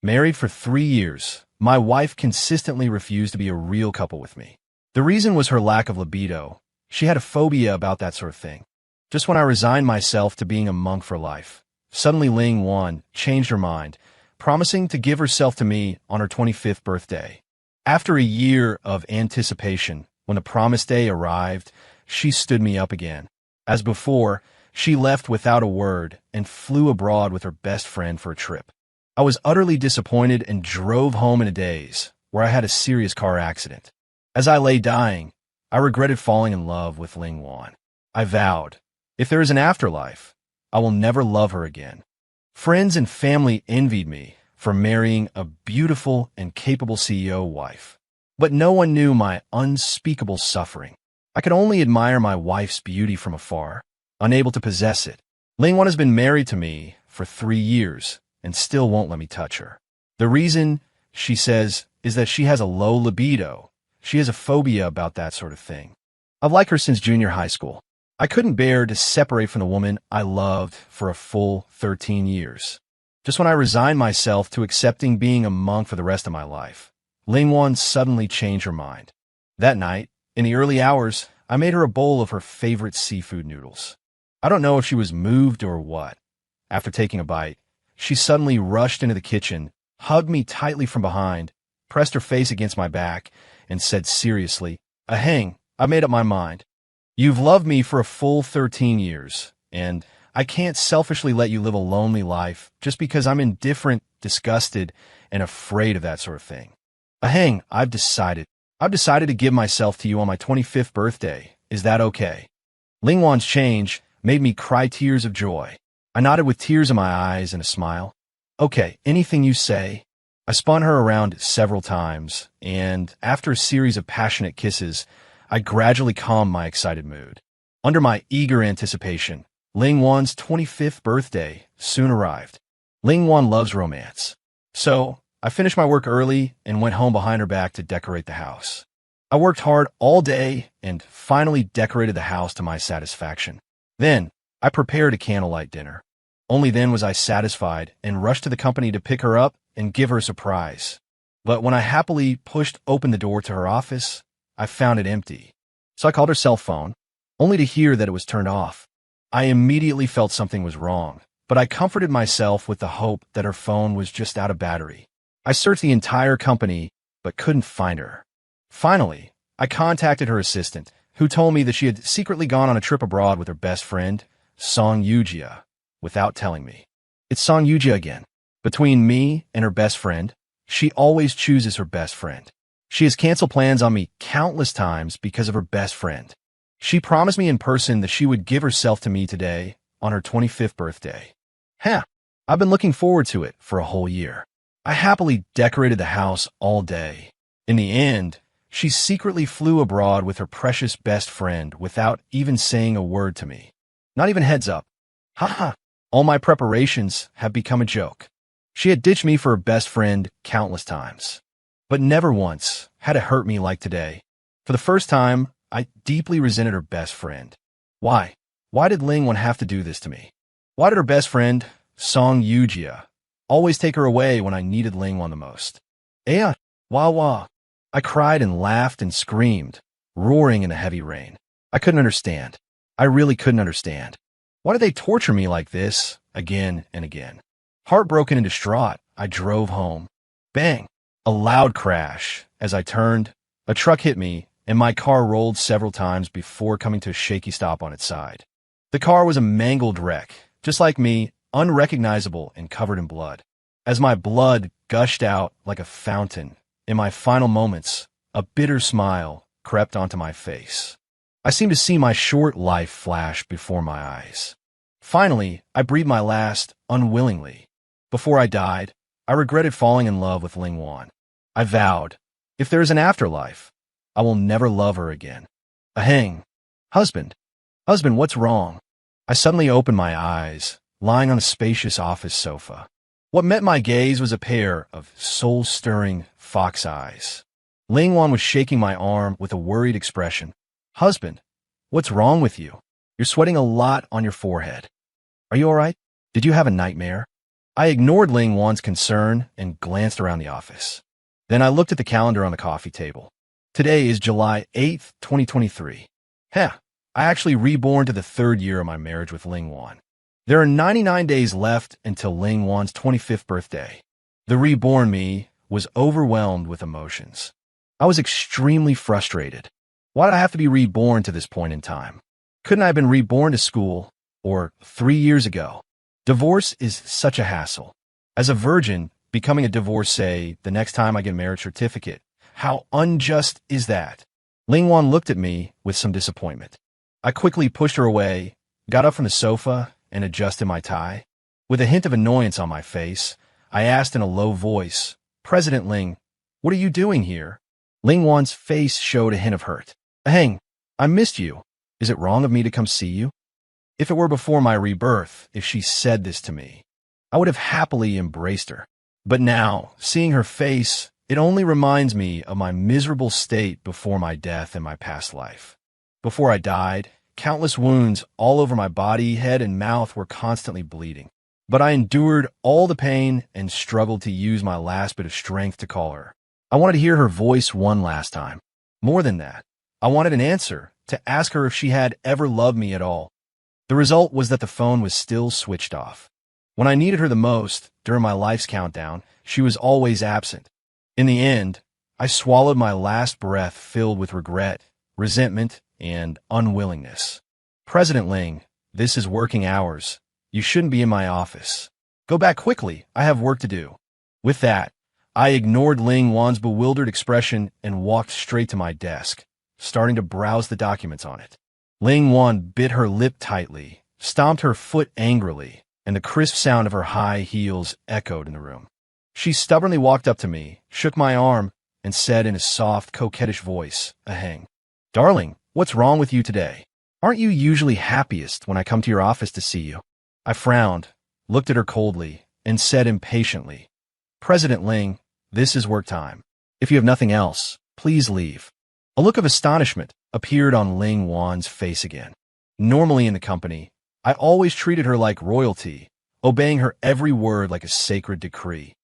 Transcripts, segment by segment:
Married for 3 years, my wife consistently refused to be a real couple with me. The reason was her lack of libido. She had a phobia about that sort of thing. Just when I resigned myself to being a monk for life, suddenly Ling Wan changed her mind, promising to give herself to me on her 25th birthday. After a year of anticipation, when the promised day arrived, she stood me up again. As before, she left without a word and flew abroad with her best friend for a trip. I was utterly disappointed and drove home in a daze, where I had a serious car accident. As I lay dying, I regretted falling in love with Ling Wan. I vowed, if there is an afterlife, I will never love her again. Friends and family envied me for marrying a beautiful and capable CEO wife. But no one knew my unspeakable suffering. I could only admire my wife's beauty from afar, unable to possess it. Ling Wan has been married to me for 3 years and still won't let me touch her. The reason, she says, is that she has a low libido. She has a phobia about that sort of thing. I've liked her since junior high school. I couldn't bear to separate from the woman I loved for a full 13 years. Just when I resigned myself to accepting being a monk for the rest of my life, Ling Wan suddenly changed her mind. That night, in the early hours, I made her a bowl of her favorite seafood noodles. I don't know if she was moved or what. After taking a bite, she suddenly rushed into the kitchen, hugged me tightly from behind, pressed her face against my back, and said seriously, "Ahang, I've made up my mind. You've loved me for a full 13 years, and I can't selfishly let you live a lonely life just because I'm indifferent, disgusted, and afraid of that sort of thing. Ahang, I've decided to give myself to you on my 25th birthday. Is that okay?" Ling Wan's change made me cry tears of joy. I nodded with tears in my eyes and a smile. "Okay, anything you say." I spun her around several times, and after a series of passionate kisses, I gradually calmed my excited mood. Under my eager anticipation, Ling Wan's 25th birthday soon arrived. Ling Wan loves romance. So, I finished my work early and went home behind her back to decorate the house. I worked hard all day and finally decorated the house to my satisfaction. Then, I prepared a candlelight dinner. Only then was I satisfied and rushed to the company to pick her up and give her a surprise. But when I happily pushed open the door to her office, I found it empty. So I called her cell phone, only to hear that it was turned off. I immediately felt something was wrong, but I comforted myself with the hope that her phone was just out of battery. I searched the entire company, but couldn't find her. Finally, I contacted her assistant, who told me that she had secretly gone on a trip abroad with her best friend, Song Yujia, without telling me. It's Song Yujia again. Between me and her best friend, she always chooses her best friend. She has canceled plans on me countless times because of her best friend. She promised me in person that she would give herself to me today on her 25th birthday. I've been looking forward to it for a whole year. I happily decorated the house all day. In the end, she secretly flew abroad with her precious best friend without even saying a word to me. Not even heads up. All my preparations have become a joke. She had ditched me for her best friend countless times, but never once had it hurt me like today. For the first time, I deeply resented her best friend. Why? Why did Ling Wan have to do this to me? Why did her best friend, Song Yujia, always take her away when I needed Ling Wan the most? Wah. I cried and laughed and screamed, roaring in the heavy rain. I couldn't understand. I really couldn't understand. Why did they torture me like this again and again? Heartbroken and distraught, I drove home. Bang! A loud crash. As I turned, a truck hit me, and my car rolled several times before coming to a shaky stop on its side. The car was a mangled wreck, just like me, unrecognizable and covered in blood. As my blood gushed out like a fountain, in my final moments, a bitter smile crept onto my face. I seemed to see my short life flash before my eyes. Finally, I breathed my last unwillingly. Before I died, I regretted falling in love with Ling Wan. I vowed, if there is an afterlife, I will never love her again. Ahang. Husband, what's wrong? I suddenly opened my eyes, lying on a spacious office sofa. What met my gaze was a pair of soul-stirring fox eyes. Ling Wan was shaking my arm with a worried expression. Husband, what's wrong with you? You're sweating a lot on your forehead. Are you all right? Did you have a nightmare? I ignored Ling Wan's concern and glanced around the office. Then I looked at the calendar on the coffee table. Today is July 8th, 2023. Heh, I actually reborn to the third year of my marriage with Ling Wan. There are 99 days left until Ling Wan's 25th birthday. The reborn me was overwhelmed with emotions. I was extremely frustrated. Why did I have to be reborn to this point in time? Couldn't I have been reborn to school or 3 years ago? Divorce is such a hassle. As a virgin, becoming a divorcee the next time I get a marriage certificate, how unjust is that? Ling Wan looked at me with some disappointment. I quickly pushed her away, got up from the sofa, and adjusted my tie. With a hint of annoyance on my face, I asked in a low voice, "President Ling, what are you doing here?" Ling Wan's face showed a hint of hurt. "Hang, I missed you. Is it wrong of me to come see you?" If it were before my rebirth, if she said this to me, I would have happily embraced her. But now, seeing her face, it only reminds me of my miserable state before my death in my past life. Before I died, countless wounds all over my body, head, and mouth were constantly bleeding. But I endured all the pain and struggled to use my last bit of strength to call her. I wanted to hear her voice one last time. More than that, I wanted an answer, to ask her if she had ever loved me at all. The result was that the phone was still switched off. When I needed her the most, during my life's countdown, she was always absent. In the end, I swallowed my last breath filled with regret, resentment, and unwillingness. "President Ling, this is working hours. You shouldn't be in my office. Go back quickly. I have work to do." With that, I ignored Ling Wan's bewildered expression and walked straight to my desk, starting to browse the documents on it. Ling Wan bit her lip tightly, stomped her foot angrily, and the crisp sound of her high heels echoed in the room. She stubbornly walked up to me, shook my arm, and said in a soft, coquettish voice, "Ahang. Darling, what's wrong with you today? Aren't you usually happiest when I come to your office to see you?" I frowned, looked at her coldly, and said impatiently, "President Ling, this is work time. If you have nothing else, please leave." A look of astonishment appeared on Ling Wan's face again. Normally in the company, I always treated her like royalty, obeying her every word like a sacred decree.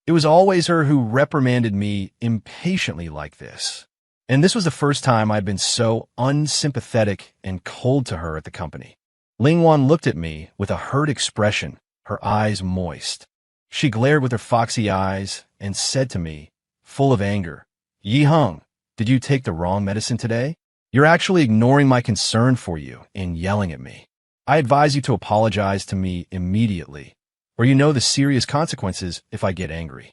It was always her who reprimanded me impatiently like this. And this was the first time I'd been so unsympathetic and cold to her at the company. Ling Wan looked at me with a hurt expression, her eyes moist. She glared with her foxy eyes and said to me, full of anger, "Yi Hung, did you take the wrong medicine today? You're actually ignoring my concern for you and yelling at me. I advise you to apologize to me immediately, or you know the serious consequences if I get angry."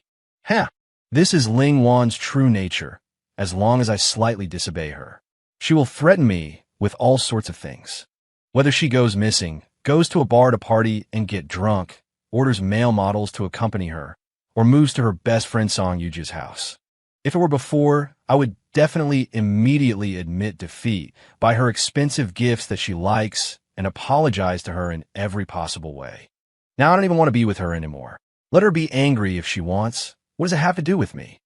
This is Ling Wan's true nature. As long as I slightly disobey her, she will threaten me with all sorts of things. Whether she goes missing, goes to a bar to party and get drunk, orders male models to accompany her, or moves to her best friend Song Yuju's house. If it were before, I would definitely immediately admit defeat, buy her expensive gifts that she likes, and apologize to her in every possible way. Now I don't even want to be with her anymore. Let her be angry if she wants. What does it have to do with me?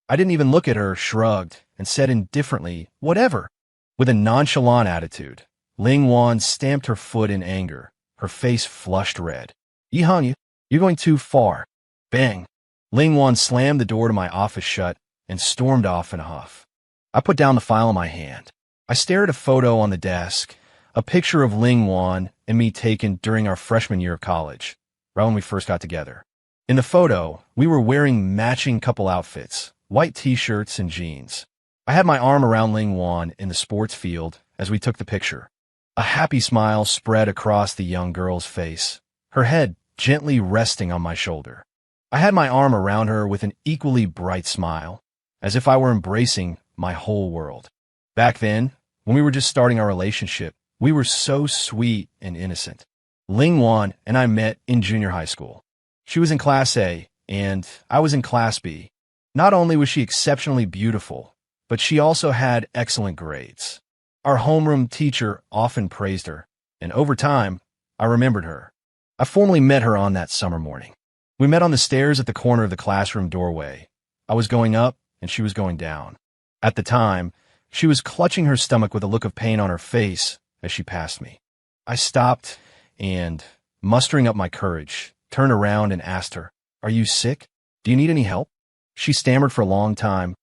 I didn't even look at her, shrugged, and said indifferently, "Whatever." With a nonchalant attitude, Ling Wan stamped her foot in anger, her face flushed red. "Yi Hung, you're going too far." Bang! Ling Wan slammed the door to my office shut and stormed off in a huff. I put down the file in my hand. I stared at a photo on the desk, a picture of Ling Wan and me taken during our freshman year of college, right when we first got together. In the photo, we were wearing matching couple outfits, white t-shirts and jeans. I had my arm around Ling Wan in the sports field as we took the picture. A happy smile spread across the young girl's face, her head gently resting on my shoulder. I had my arm around her with an equally bright smile, as if I were embracing my whole world. Back then, when we were just starting our relationship, we were so sweet and innocent. Ling Wan and I met in junior high school. She was in Class A, and I was in Class B. Not only was she exceptionally beautiful, but she also had excellent grades. Our homeroom teacher often praised her, and over time, I remembered her. I formally met her on that summer morning. We met on the stairs at the corner of the classroom doorway. I was going up, and she was going down. At the time, she was clutching her stomach with a look of pain on her face as she passed me. I stopped and, mustering up my courage, turned around and asked her, "Are you sick? Do you need any help?" She stammered for a long time.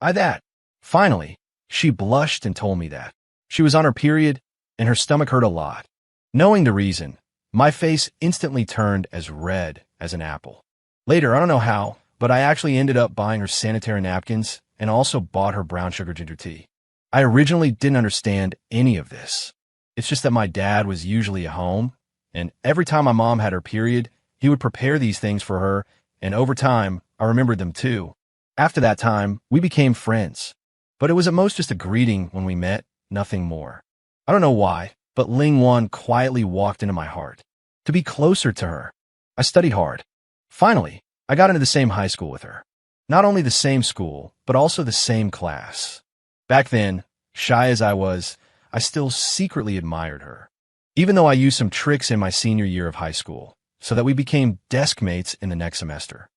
That. Finally, she blushed and told me that. She was on her period, and her stomach hurt a lot. Knowing the reason, my face instantly turned as red as an apple. Later, I don't know how, but I actually ended up buying her sanitary napkins and also bought her brown sugar ginger tea. I originally didn't understand any of this. It's just that my dad was usually at home, and every time my mom had her period, he would prepare these things for her, and over time, I remembered them too. After that time, we became friends. But it was at most just a greeting when we met, nothing more. I don't know why, but Ling Wan quietly walked into my heart. To be closer to her, I studied hard. Finally, I got into the same high school with her. Not only the same school, but also the same class. Back then, shy as I was, I still secretly admired her. Even though I used some tricks in my senior year of high school, so that we became desk mates in the next semester,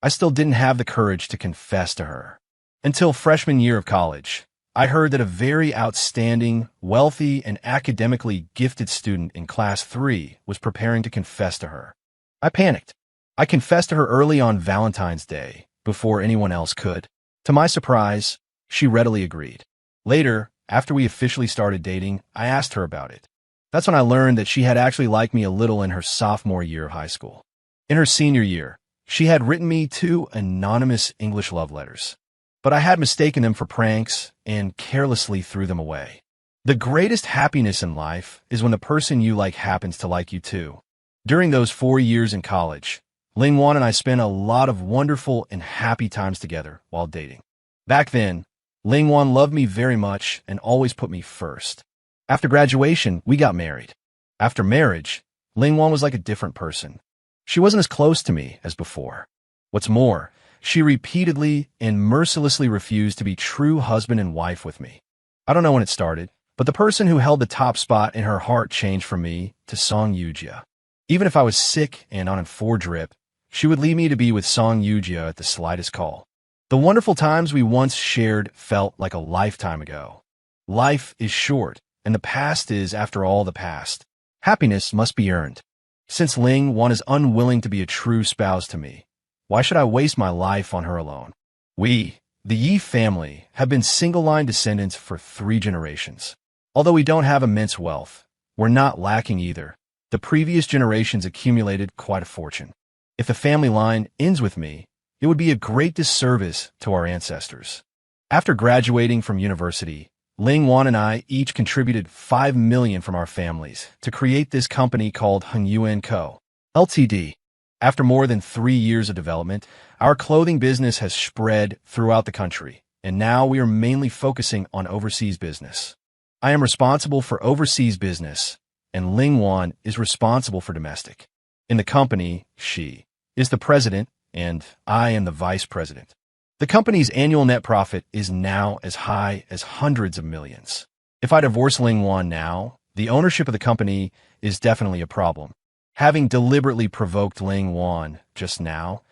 I still didn't have the courage to confess to her. Until freshman year of college, I heard that a very outstanding, wealthy, and academically gifted student in class 3 was preparing to confess to her. I panicked. I confessed to her early on Valentine's Day, before anyone else could. To my surprise, she readily agreed. Later, after we officially started dating, I asked her about it. That's when I learned that she had actually liked me a little in her sophomore year of high school. In her senior year, she had written me 2 anonymous English love letters, but I had mistaken them for pranks and carelessly threw them away. The greatest happiness in life is when the person you like happens to like you too. During those 4 years in college, Ling Wan and I spent a lot of wonderful and happy times together while dating. Back then, Ling Wan loved me very much and always put me first. After graduation, we got married. After marriage, Ling Wan was like a different person. She wasn't as close to me as before. What's more, she repeatedly and mercilessly refused to be true husband and wife with me. I don't know when it started, but the person who held the top spot in her heart changed from me to Song Yujia. Even if I was sick and on a 4-drip, she would leave me to be with Song Yujia at the slightest call. The wonderful times we once shared felt like a lifetime ago. Life is short, and the past is, after all, the past. Happiness must be earned. Since Ling Wan is unwilling to be a true spouse to me, why should I waste my life on her alone? We, the Yi family, have been single-line descendants for 3 generations. Although we don't have immense wealth, we're not lacking either. The previous generations accumulated quite a fortune. If the family line ends with me, it would be a great disservice to our ancestors. After graduating from university, Ling Wan and I each contributed $5 million from our families to create this company called Hengyuan Co., Ltd. After more than 3 years of development, our clothing business has spread throughout the country, and now we are mainly focusing on overseas business. I am responsible for overseas business, and Ling Wan is responsible for domestic. In the company, she is the president, and I am the vice president. The company's annual net profit is now as high as hundreds of millions. If I divorce Ling Wan now, the ownership of the company is definitely a problem. Having deliberately provoked Ling Wan just now,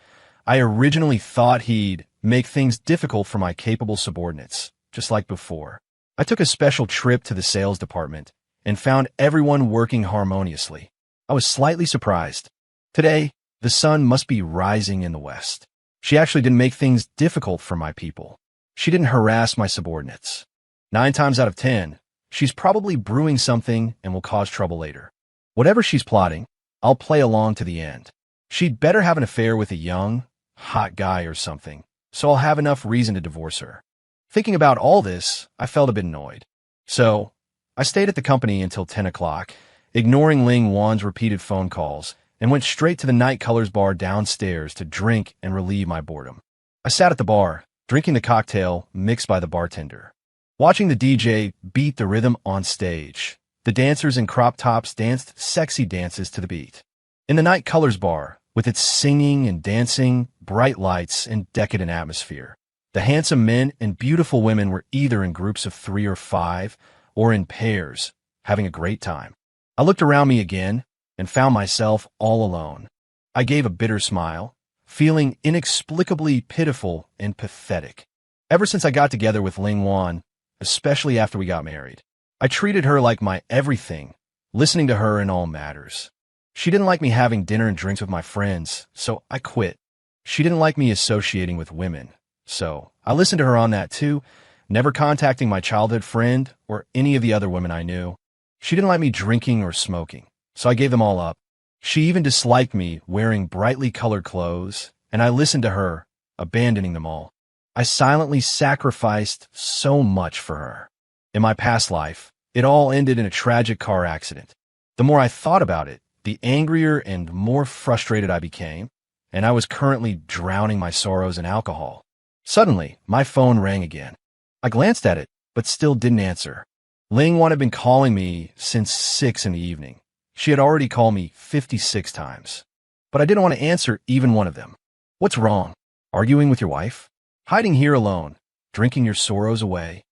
I originally thought he'd make things difficult for my capable subordinates, just like before. I took a special trip to the sales department and found everyone working harmoniously. I was slightly surprised. Today, the sun must be rising in the west. She actually didn't make things difficult for my people. She didn't harass my subordinates. 9 times out of 10, she's probably brewing something and will cause trouble later. Whatever she's plotting, I'll play along to the end. She'd better have an affair with a young, hot guy or something, so I'll have enough reason to divorce her. Thinking about all this, I felt a bit annoyed. So, I stayed at the company until 10 o'clock, ignoring Ling Wan's repeated phone calls, and went straight to the Night Colors bar downstairs to drink and relieve my boredom. I sat at the bar, drinking the cocktail mixed by the bartender, watching the DJ beat the rhythm on stage. The dancers in crop tops danced sexy dances to the beat. In the Night Colors bar, with its singing and dancing, bright lights, and decadent atmosphere, the handsome men and beautiful women were either in groups of 3 or 5, or in pairs, having a great time. I looked around me again, and found myself all alone. I gave a bitter smile, feeling inexplicably pitiful and pathetic. Ever since I got together with Ling Wan, especially after we got married, I treated her like my everything, listening to her in all matters. She didn't like me having dinner and drinks with my friends, so I quit. She didn't like me associating with women, so I listened to her on that too, never contacting my childhood friend or any of the other women I knew. She didn't like me drinking or smoking, so I gave them all up. She even disliked me wearing brightly colored clothes, and I listened to her, abandoning them all. I silently sacrificed so much for her. In my past life, it all ended in a tragic car accident. The more I thought about it, the angrier and more frustrated I became, and I was currently drowning my sorrows in alcohol. Suddenly, my phone rang again. I glanced at it, but still didn't answer. Ling Wan had been calling me since 6 in the evening. She had already called me 56 times. But I didn't want to answer even one of them. What's wrong? Arguing with your wife? Hiding here alone? Drinking your sorrows away?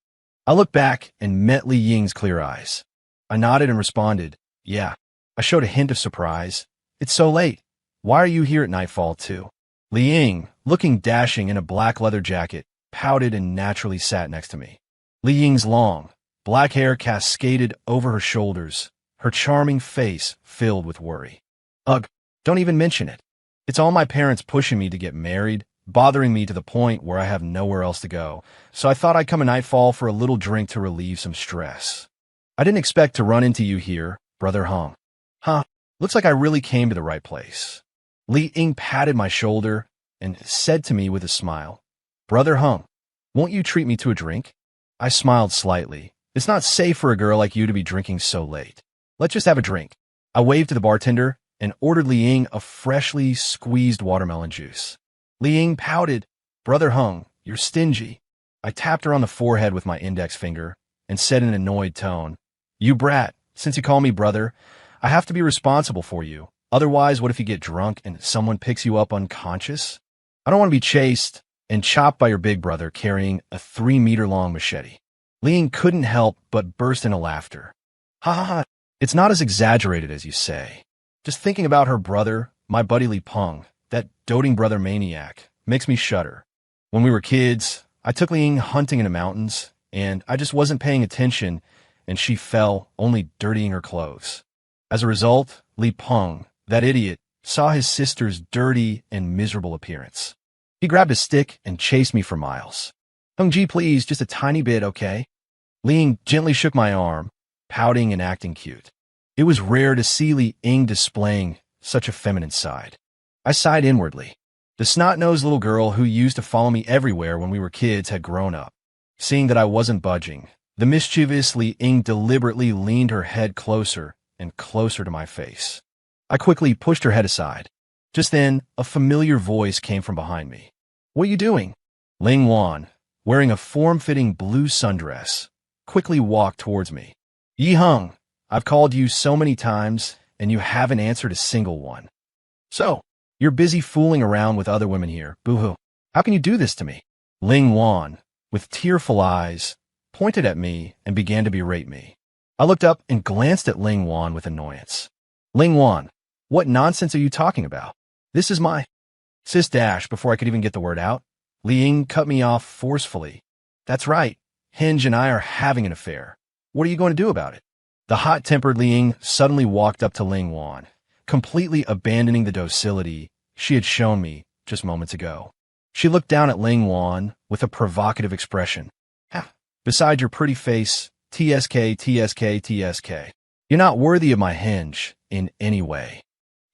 I looked back and met Li Ying's clear eyes. I nodded and responded, yeah. I showed a hint of surprise. It's so late. Why are you here at nightfall too? Li Ying, looking dashing in a black leather jacket, pouted and naturally sat next to me. Li Ying's long, black hair cascaded over her shoulders, her charming face filled with worry. Ugh, don't even mention it. It's all my parents pushing me to get married, bothering me to the point where I have nowhere else to go, so I thought I'd come at nightfall for a little drink to relieve some stress. I didn't expect to run into you here, Brother Hung. Huh, looks like I really came to the right place. Li Ying patted my shoulder and said to me with a smile, Brother Hung, won't you treat me to a drink? I smiled slightly. It's not safe for a girl like you to be drinking so late. Let's just have a drink. I waved to the bartender and ordered Li Ying a freshly squeezed watermelon juice. Li Ying pouted, Brother Hung, you're stingy. I tapped her on the forehead with my index finger and said in an annoyed tone, You brat, since you call me brother, I have to be responsible for you. Otherwise, what if you get drunk and someone picks you up unconscious? I don't want to be chased and chopped by your big brother carrying a 3-meter-long machete. Li Ying couldn't help but burst into laughter. Ha ha ha, it's not as exaggerated as you say. Just thinking about her brother, my buddy Li Peng, that doting brother maniac, makes me shudder. When we were kids, I took Li Ying hunting in the mountains, and I just wasn't paying attention, and she fell, only dirtying her clothes. As a result, Li Peng, that idiot, saw his sister's dirty and miserable appearance. He grabbed a stick and chased me for miles. Hung-ji, please, just a tiny bit, okay? Li Ying gently shook my arm, pouting and acting cute. It was rare to see Li Ying displaying such a feminine side. I sighed inwardly. The snot-nosed little girl who used to follow me everywhere when we were kids had grown up. Seeing that I wasn't budging, the mischievous Li Ying deliberately leaned her head closer and closer to my face. I quickly pushed her head aside. Just then, a familiar voice came from behind me. What are you doing? Ling Wan, wearing a form-fitting blue sundress, quickly walked towards me. Yi Hung, I've called you so many times, and you haven't answered a single one. So, you're busy fooling around with other women here, boo-hoo. How can you do this to me? Ling Wan, with tearful eyes, pointed at me and began to berate me. I looked up and glanced at Ling Wan with annoyance. Ling Wan, what nonsense are you talking about? This is my... Sis dash before I could even get the word out. Li Ying cut me off forcefully. That's right. Hinge and I are having an affair. What are you going to do about it? The hot-tempered Li Ying suddenly walked up to Ling Wan, completely abandoning the docility she had shown me just moments ago. She looked down at Ling Wan with a provocative expression. Ha! Beside your pretty face, TSK, TSK, TSK. You're not worthy of my hinge in any way.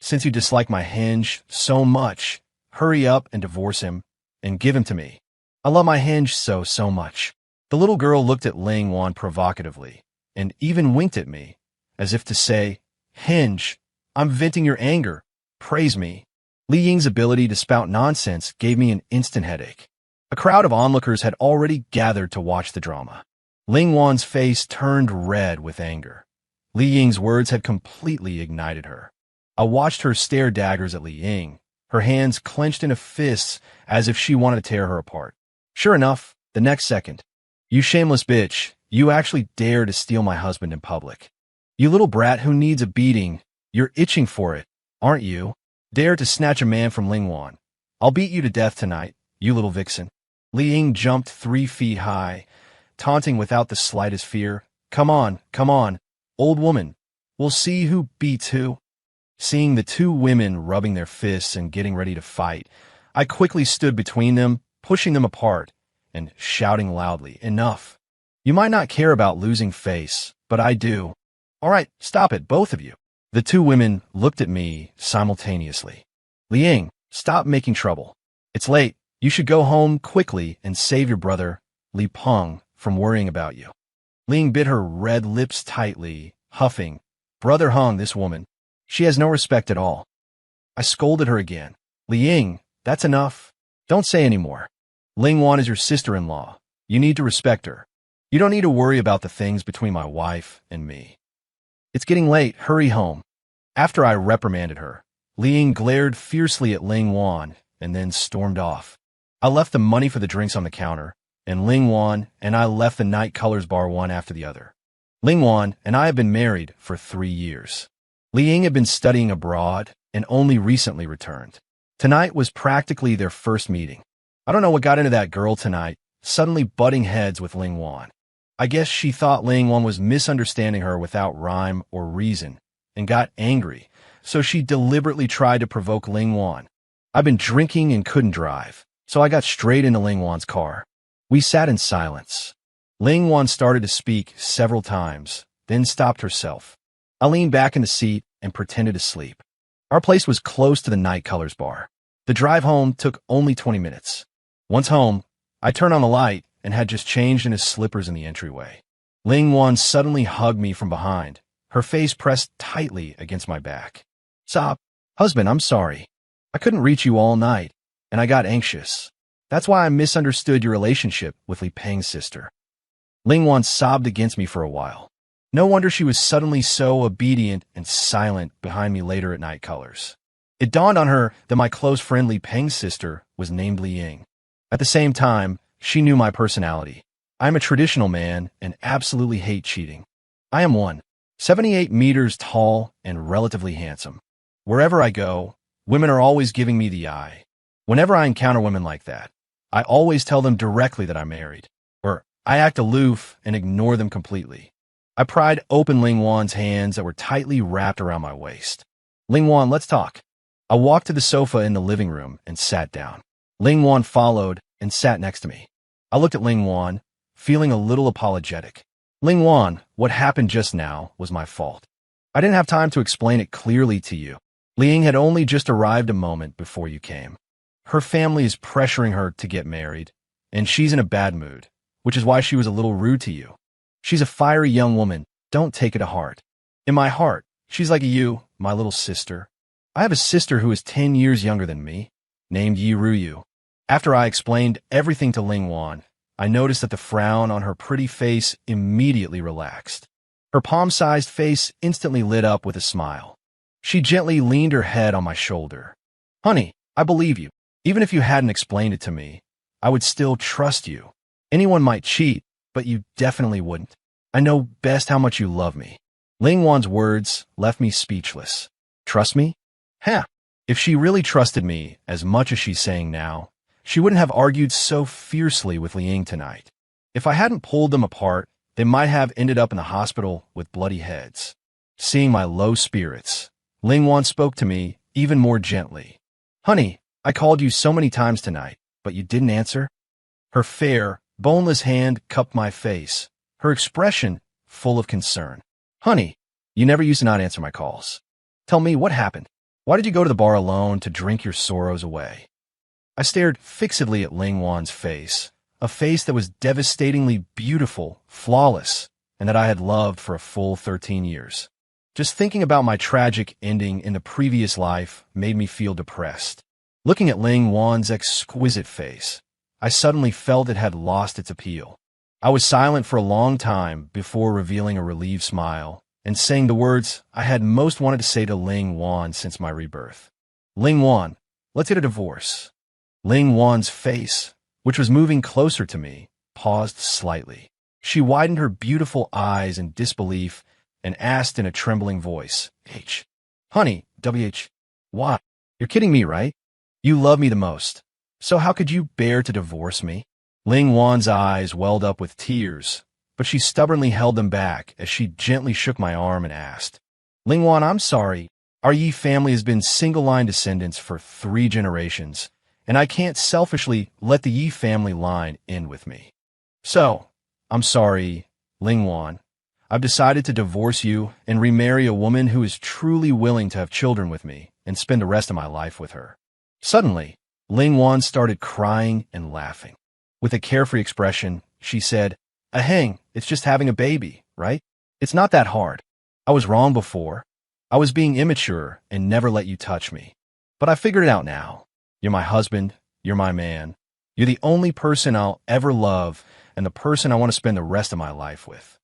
Since you dislike my hinge so much, hurry up and divorce him and give him to me. I love my hinge so much. The little girl looked at Ling Wan provocatively and even winked at me, as if to say, Hinge, I'm venting your anger. Praise me. Li Ying's ability to spout nonsense gave me an instant headache. A crowd of onlookers had already gathered to watch the drama. Ling Wan's face turned red with anger. Li Ying's words had completely ignited her. I watched her stare daggers at Li Ying, her hands clenched into fists as if she wanted to tear her apart. Sure enough, the next second, you shameless bitch, you actually dare to steal my husband in public. You little brat who needs a beating, you're itching for it, aren't you? Dare to snatch a man from Ling Wan. I'll beat you to death tonight, you little vixen. Li Ying jumped 3 feet high, taunting without the slightest fear. Come on, old woman. We'll see who beats who. Seeing the two women rubbing their fists and getting ready to fight, I quickly stood between them, pushing them apart, and shouting loudly, "Enough! You might not care about losing face, but I do. All right, stop it, both of you." The two women looked at me simultaneously. "Liang, stop making trouble. It's late. You should go home quickly and save your brother, Li Peng, from worrying about you." Ling bit her red lips tightly, huffing, "Brother Hung, this woman. She has no respect at all." I scolded her again. "Liang, that's enough. Don't say any more. Ling Wan is your sister-in-law. You need to respect her. You don't need to worry about the things between my wife and me. It's getting late. Hurry home." After I reprimanded her, Liang glared fiercely at Ling Wan and then stormed off. I left the money for the drinks on the counter, and Ling Wan and I left the Night Colors bar one after the other. Ling Wan and I have been married for 3 years. Liang had been studying abroad and only recently returned. Tonight was practically their first meeting. I don't know what got into that girl tonight, suddenly butting heads with Ling Wan. I guess she thought Ling Wan was misunderstanding her without rhyme or reason and got angry, so she deliberately tried to provoke Ling Wan. I've been drinking and couldn't drive, so I got straight into Ling Wan's car. We sat in silence. Ling Wan started to speak several times, then stopped herself. I leaned back in the seat and pretended to sleep. Our place was close to the Night Colors bar. The drive home took only 20 minutes. Once home, I turned on the light and had just changed in his slippers in the entryway. Ling Wan suddenly hugged me from behind, her face pressed tightly against my back. "Stop. Husband, I'm sorry. I couldn't reach you all night, and I got anxious. That's why I misunderstood your relationship with Li Peng's sister." Ling Wan sobbed against me for a while. No wonder she was suddenly so obedient and silent behind me later at Night Colors. It dawned on her that my close friend Li Peng's sister was named Liang. At the same time, she knew my personality. I am a traditional man and absolutely hate cheating. I am 178 meters tall and relatively handsome. Wherever I go, women are always giving me the eye. Whenever I encounter women like that, I always tell them directly that I'm married, or I act aloof and ignore them completely. I pried open Ling Wan's hands that were tightly wrapped around my waist. "Ling Wan, let's talk." I walked to the sofa in the living room and sat down. Ling Wan followed and sat next to me. I looked at Ling Wan, feeling a little apologetic. "Ling Wan, what happened just now was my fault. I didn't have time to explain it clearly to you. Liang had only just arrived a moment before you came. Her family is pressuring her to get married, and she's in a bad mood, which is why she was a little rude to you. She's a fiery young woman. Don't take it to heart. In my heart, she's like you, my little sister. I have a sister who is 10 years younger than me, named Yi Ruyu." After I explained everything to Ling Wan, I noticed that the frown on her pretty face immediately relaxed. Her palm-sized face instantly lit up with a smile. She gently leaned her head on my shoulder. "Honey, I believe you. Even if you hadn't explained it to me, I would still trust you. Anyone might cheat, but you definitely wouldn't. I know best how much you love me." Ling Wan's words left me speechless. Trust me? Huh. If she really trusted me as much as she's saying now, she wouldn't have argued so fiercely with Liang tonight. If I hadn't pulled them apart, they might have ended up in the hospital with bloody heads. Seeing my low spirits, Ling Wan spoke to me even more gently. "Honey, I called you so many times tonight, but you didn't answer." Her fair, boneless hand cupped my face, her expression full of concern. "Honey, you never used to not answer my calls. Tell me, what happened? Why did you go to the bar alone to drink your sorrows away?" I stared fixedly at Ling Wan's face, a face that was devastatingly beautiful, flawless, and that I had loved for a full 13 years. Just thinking about my tragic ending in the previous life made me feel depressed. Looking at Ling Wan's exquisite face, I suddenly felt it had lost its appeal. I was silent for a long time before revealing a relieved smile and saying the words I had most wanted to say to Ling Wan since my rebirth. "Ling Wan, let's get a divorce." Ling Wan's face, which was moving closer to me, paused slightly. She widened her beautiful eyes in disbelief and asked in a trembling voice, Honey, why? You're kidding me, right? You love me the most. So how could you bear to divorce me?" Ling Wan's eyes welled up with tears, but she stubbornly held them back as she gently shook my arm and asked, "Ling Wan, I'm sorry. Our Yi family has been single-line descendants for 3 generations, and I can't selfishly let the Yi family line end with me. So, I'm sorry, Ling Wan. I've decided to divorce you and remarry a woman who is truly willing to have children with me and spend the rest of my life with her. Suddenly, Ling Wan started crying and laughing. With a carefree expression, she said, "Ahang, it's just having a baby, right? It's not that hard. I was wrong before. I was being immature and never let you touch me. But I figured it out now. You're my husband. You're my man. You're the only person I'll ever love and the person I want to spend the rest of my life with.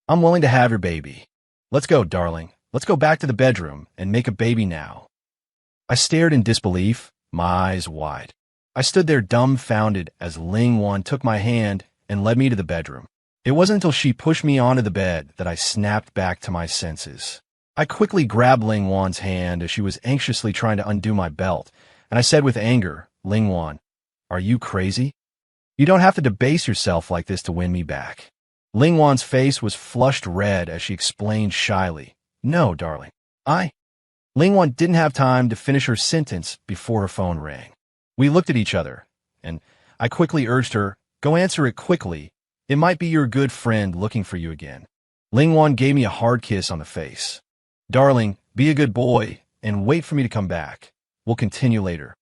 I'm willing to have your baby. Let's go, darling. Let's go back to the bedroom and make a baby now." I stared in disbelief, my eyes wide. I stood there dumbfounded as Ling Wan took my hand and led me to the bedroom. It wasn't until she pushed me onto the bed that I snapped back to my senses. I quickly grabbed Ling Wan's hand as she was anxiously trying to undo my belt, and I said with anger, "Ling Wan, are you crazy? You don't have to debase yourself like this to win me back." Ling Wan's face was flushed red as she explained shyly, "No, darling, Ling Wan didn't have time to finish her sentence before her phone rang. We looked at each other, and I quickly urged her, "Go answer it quickly. It might be your good friend looking for you again." Ling Wan gave me a hard kiss on the face. "Darling, be a good boy and wait for me to come back. We'll continue later."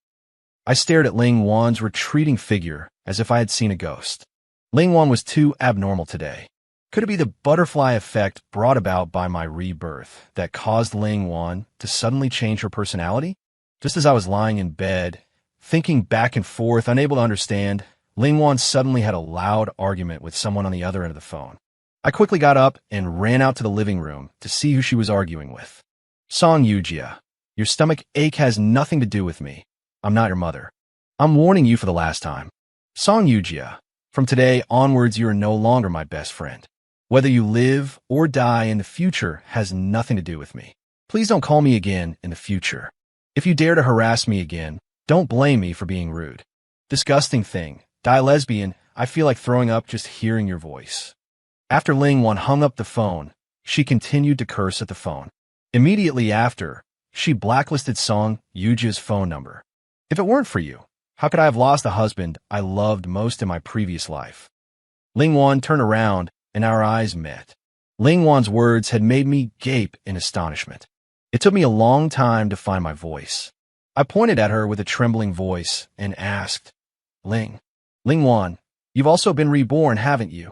I stared at Ling Wan's retreating figure as if I had seen a ghost. Ling Wan was too abnormal today. Could it be the butterfly effect brought about by my rebirth that caused Ling Wan to suddenly change her personality? Just as I was lying in bed, thinking back and forth, unable to understand, Ling Wan suddenly had a loud argument with someone on the other end of the phone. I quickly got up and ran out to the living room to see who she was arguing with. "Song Yujia, your stomach ache has nothing to do with me. I'm not your mother. I'm warning you for the last time. Song Yujia, from today onwards you are no longer my best friend. Whether you live or die in the future has nothing to do with me. Please don't call me again in the future. If you dare to harass me again, don't blame me for being rude. Disgusting thing. Die lesbian, I feel like throwing up just hearing your voice." After Ling Wan hung up the phone, she continued to curse at the phone. Immediately after, she blacklisted Song Yujia's phone number. If it weren't for you, how could I have lost the husband I loved most in my previous life? Ling Wan turned around and our eyes met. Ling Wan's words had made me gape in astonishment. It took me a long time to find my voice. I pointed at her with a trembling voice and asked, Ling Wan, you've also been reborn, haven't you?"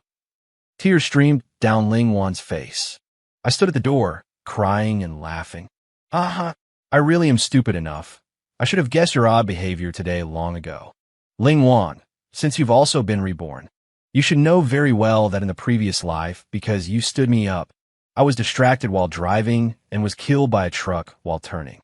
Tears streamed down Ling Wan's face. I stood at the door, crying and laughing. I really am stupid enough. I should have guessed your odd behavior today long ago. Ling Wan, since you've also been reborn, you should know very well that in the previous life, because you stood me up, I was distracted while driving and was killed by a truck while turning.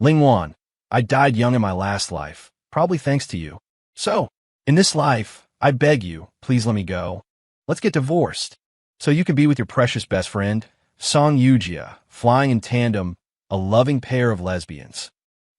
Ling Wan, I died young in my last life, probably thanks to you. So, in this life, I beg you, please let me go. Let's get divorced, so you can be with your precious best friend, Song Yujia, flying in tandem, a loving pair of lesbians.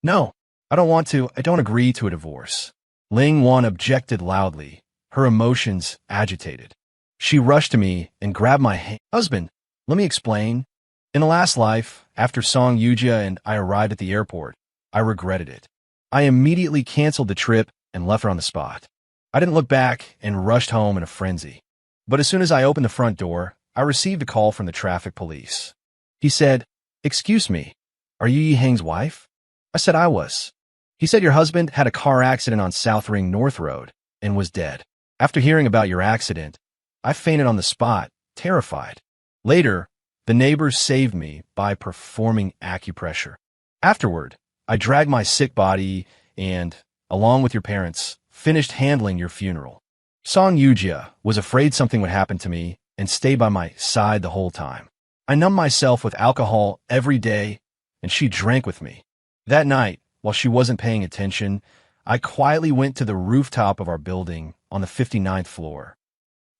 No, I don't want to. I don't agree to a divorce. Ling Wan objected loudly, her emotions agitated. She rushed to me and grabbed my hand. Husband, let me explain. In the last life, after Song Yujia and I arrived at the airport, I regretted it. I immediately canceled the trip and left her on the spot. I didn't look back and rushed home in a frenzy. But as soon as I opened the front door, I received a call from the traffic police. He said, "Excuse me, are you Yi Heng's wife?" I said I was. He said your husband had a car accident on South Ring North Road and was dead. After hearing about your accident, I fainted on the spot, terrified. Later, the neighbors saved me by performing acupressure. Afterward, I dragged my sick body and, along with your parents, finished handling your funeral. Song Yujia was afraid something would happen to me and stayed by my side the whole time. I numbed myself with alcohol every day, and she drank with me. That night, while she wasn't paying attention, I quietly went to the rooftop of our building on the 59th floor.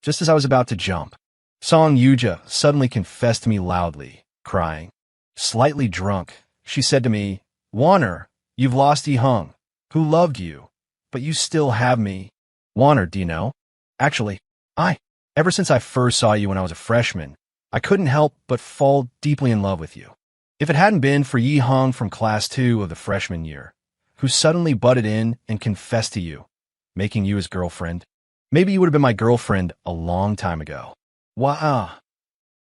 Just as I was about to jump, Song Yujia suddenly confessed to me loudly, crying. Slightly drunk, she said to me, "Warner, you've lost Yi Heng, who loved you, but you still have me." Warner, do you know? Actually, ever since I first saw you when I was a freshman, I couldn't help but fall deeply in love with you. If it hadn't been for Yi Hong from class 2 of the freshman year, who suddenly butted in and confessed to you, making you his girlfriend, maybe you would have been my girlfriend a long time ago. Wow.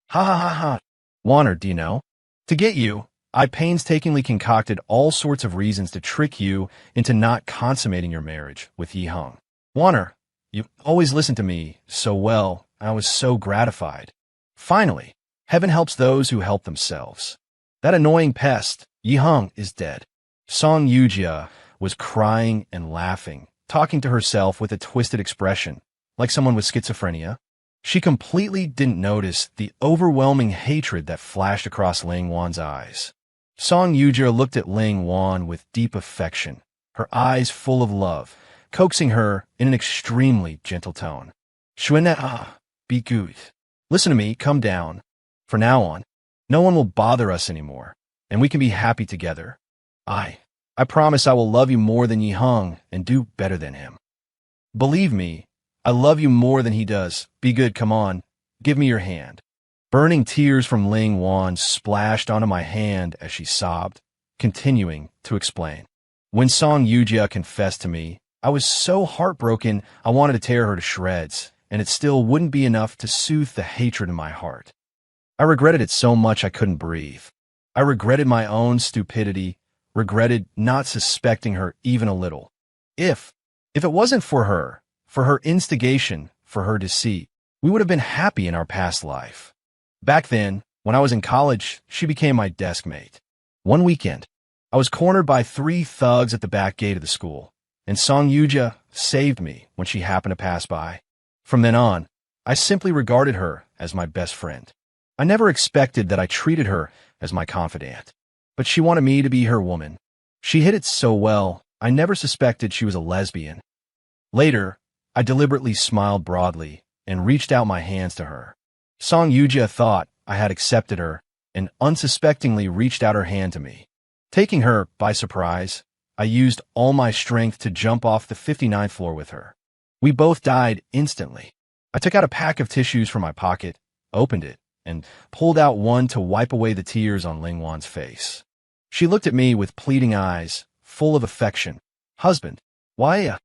Ha ha ha ha. Warner, do you know? To get you, I painstakingly concocted all sorts of reasons to trick you into not consummating your marriage with Yi Hong. Warner, you always listened to me so well, I was so gratified. Finally, heaven helps those who help themselves. That annoying pest, Yi Hong, is dead. Song Yujia was crying and laughing, talking to herself with a twisted expression, like someone with schizophrenia. She completely didn't notice the overwhelming hatred that flashed across Ling Wan's eyes. Song Yujia looked at Ling Wan with deep affection, her eyes full of love, coaxing her in an extremely gentle tone. Be good. Listen to me, come down. From now on, no one will bother us anymore, and we can be happy together. I promise I will love you more than Yi Hong and do better than him. Believe me, I love you more than he does. Be good, come on. Give me your hand. Burning tears from Ling Wan splashed onto my hand as she sobbed, continuing to explain. When Song Yujia confessed to me, I was so heartbroken I wanted to tear her to shreds, and it still wouldn't be enough to soothe the hatred in my heart. I regretted it so much I couldn't breathe. I regretted my own stupidity, regretted not suspecting her even a little. If it wasn't for her instigation, for her deceit, we would have been happy in our past life. Back then, when I was in college, she became my desk mate. One weekend, I was cornered by 3 thugs at the back gate of the school, and Song Yujia saved me when she happened to pass by. From then on, I simply regarded her as my best friend. I never expected that I treated her as my confidant, but she wanted me to be her woman. She hid it so well, I never suspected she was a lesbian. Later, I deliberately smiled broadly and reached out my hands to her. Song Yujia thought I had accepted her and unsuspectingly reached out her hand to me. Taking her by surprise, I used all my strength to jump off the 59th floor with her. We both died instantly. I took out a pack of tissues from my pocket, opened it, and pulled out one to wipe away the tears on Ling Wan's face. She looked at me with pleading eyes, full of affection. Husband, why?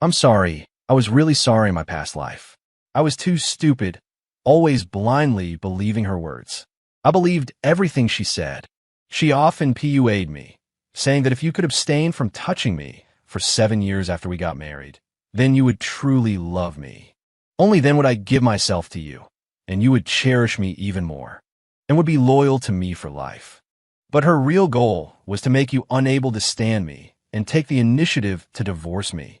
I'm sorry. I was really sorry in my past life. I was too stupid, always blindly believing her words. I believed everything she said. She often PUA'd me, saying that if you could abstain from touching me for 7 years after we got married, then you would truly love me. Only then would I give myself to you, and you would cherish me even more, and would be loyal to me for life. But her real goal was to make you unable to stand me and take the initiative to divorce me.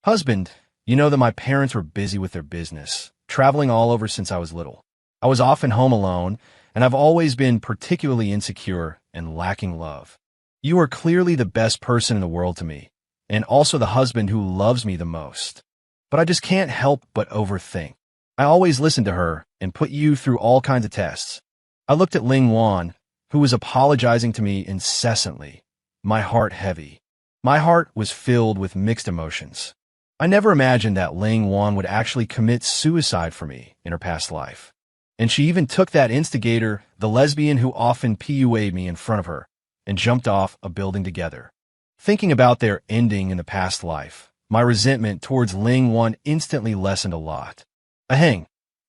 Husband, you know that my parents were busy with their business, traveling all over since I was little. I was often home alone, and I've always been particularly insecure and lacking love. You are clearly the best person in the world to me, and also the husband who loves me the most. But I just can't help but overthink. I always listened to her and put you through all kinds of tests. I looked at Ling Wan, who was apologizing to me incessantly, my heart heavy. My heart was filled with mixed emotions. I never imagined that Ling Wan would actually commit suicide for me in her past life. And she even took that instigator, the lesbian who often PUA'd me, in front of her, and jumped off a building together. Thinking about their ending in the past life, my resentment towards Ling Wan instantly lessened a lot. Ahang,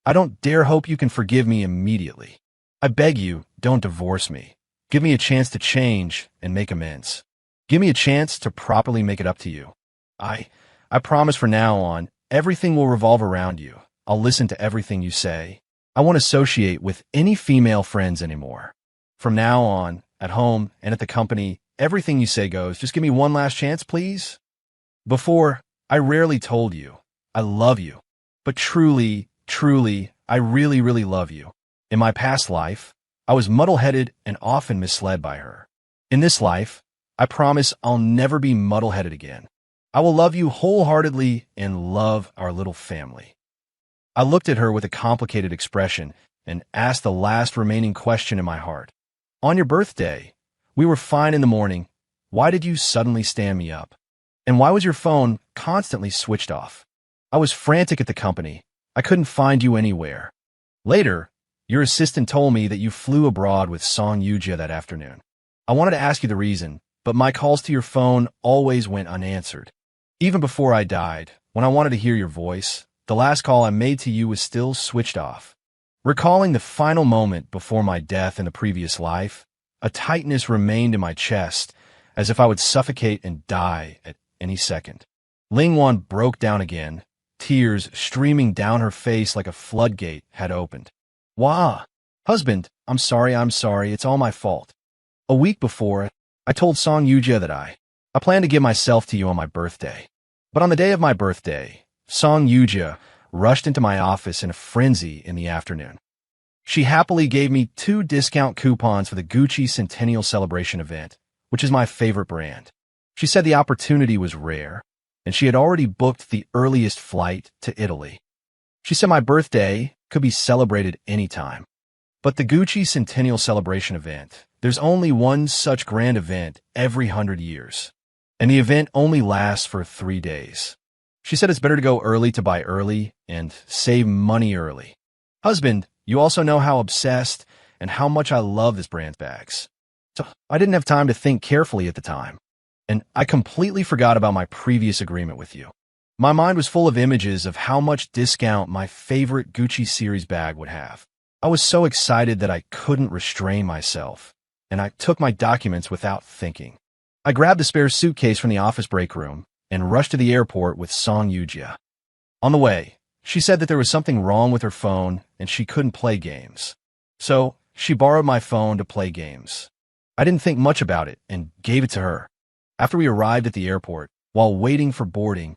I don't dare hope you can forgive me immediately. I beg you, don't divorce me. Give me a chance to change and make amends. Give me a chance to properly make it up to you. I promise from now on, everything will revolve around you. I'll listen to everything you say. I won't associate with any female friends anymore. From now on, at home and at the company, everything you say goes. Just give me one last chance, please. Before, I rarely told you, I love you. But truly, I really, really love you. In my past life, I was muddle-headed and often misled by her. In this life, I promise I'll never be muddle-headed again. I will love you wholeheartedly and love our little family. I looked at her with a complicated expression and asked the last remaining question in my heart. On your birthday, we were fine in the morning. Why did you suddenly stand me up? And why was your phone constantly switched off? I was frantic at the company. I couldn't find you anywhere. Later, Your assistant told me that you flew abroad with Song Yujia that afternoon. I wanted to ask you the reason, but my calls to your phone always went unanswered. Even before I died, when I wanted to hear your voice, the last call I made to you was still switched off. Recalling the final moment before my death in the previous life, a tightness remained in my chest, as if I would suffocate and die at any second. Lingwan broke down again, tears streaming down her face like a floodgate had opened. Wah! Husband, I'm sorry, it's all my fault. A week before, I told Song Yujia that I planned to give myself to you on my birthday. But on the day of my birthday, Song Yujia rushed into my office in a frenzy in the afternoon. She happily gave me 2 discount coupons for the Gucci Centennial Celebration event, which is my favorite brand. She said the opportunity was rare, and she had already booked the earliest flight to Italy. She said my birthday could be celebrated anytime. But the Gucci Centennial Celebration event, there's only one such grand event every 100 years. And the event only lasts for 3 days. She said it's better to go early to buy early and save money early. Husband, you also know how obsessed and how much I love this brand's bags. So I didn't have time to think carefully at the time. And I completely forgot about my previous agreement with you. My mind was full of images of how much discount my favorite Gucci series bag would have. I was so excited that I couldn't restrain myself, and I took my documents without thinking. I grabbed a spare suitcase from the office break room and rushed to the airport with Song Yujia. On the way, she said that there was something wrong with her phone and she couldn't play games. So she borrowed my phone to play games. I didn't think much about it and gave it to her. After we arrived at the airport, while waiting for boarding,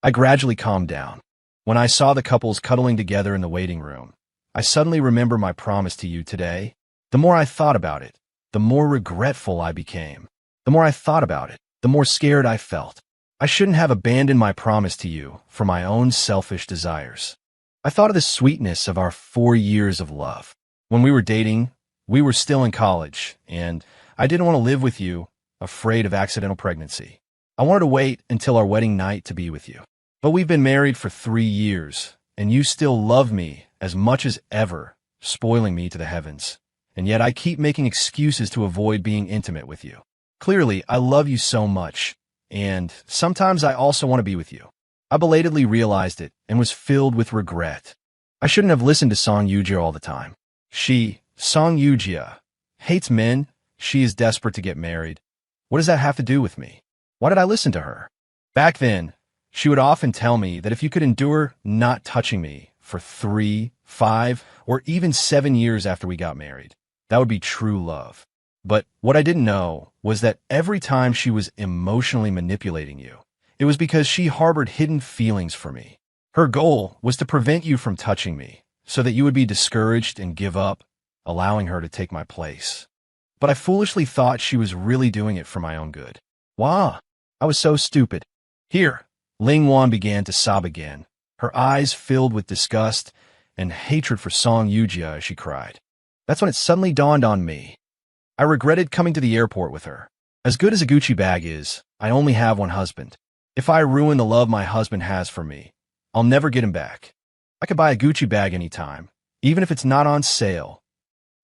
I gradually calmed down. When I saw the couples cuddling together in the waiting room, I suddenly remembered my promise to you today. The more I thought about it, the more regretful I became. The more I thought about it, the more scared I felt. I shouldn't have abandoned my promise to you for my own selfish desires. I thought of the sweetness of our 4 years of love. When we were dating, we were still in college, and I didn't want to live with you, afraid of accidental pregnancy. I wanted to wait until our wedding night to be with you. But we've been married for 3 years, and you still love me as much as ever, spoiling me to the heavens. And yet I keep making excuses to avoid being intimate with you. Clearly, I love you so much, and sometimes I also want to be with you. I belatedly realized it and was filled with regret. I shouldn't have listened to Song Yujia all the time. She, Song Yujia, hates men. She is desperate to get married. What does that have to do with me? Why did I listen to her? Back then, she would often tell me that if you could endure not touching me for 3, 5, or even 7 years after we got married, that would be true love. But what I didn't know was that every time she was emotionally manipulating you, it was because she harbored hidden feelings for me. Her goal was to prevent you from touching me, so that you would be discouraged and give up, allowing her to take my place. But I foolishly thought she was really doing it for my own good. Wow, I was so stupid. Here, Lingwan began to sob again, her eyes filled with disgust and hatred for Song Yujia as she cried. That's when it suddenly dawned on me. I regretted coming to the airport with her. As good as a Gucci bag is, I only have one husband. If I ruin the love my husband has for me, I'll never get him back. I could buy a Gucci bag anytime, even if it's not on sale.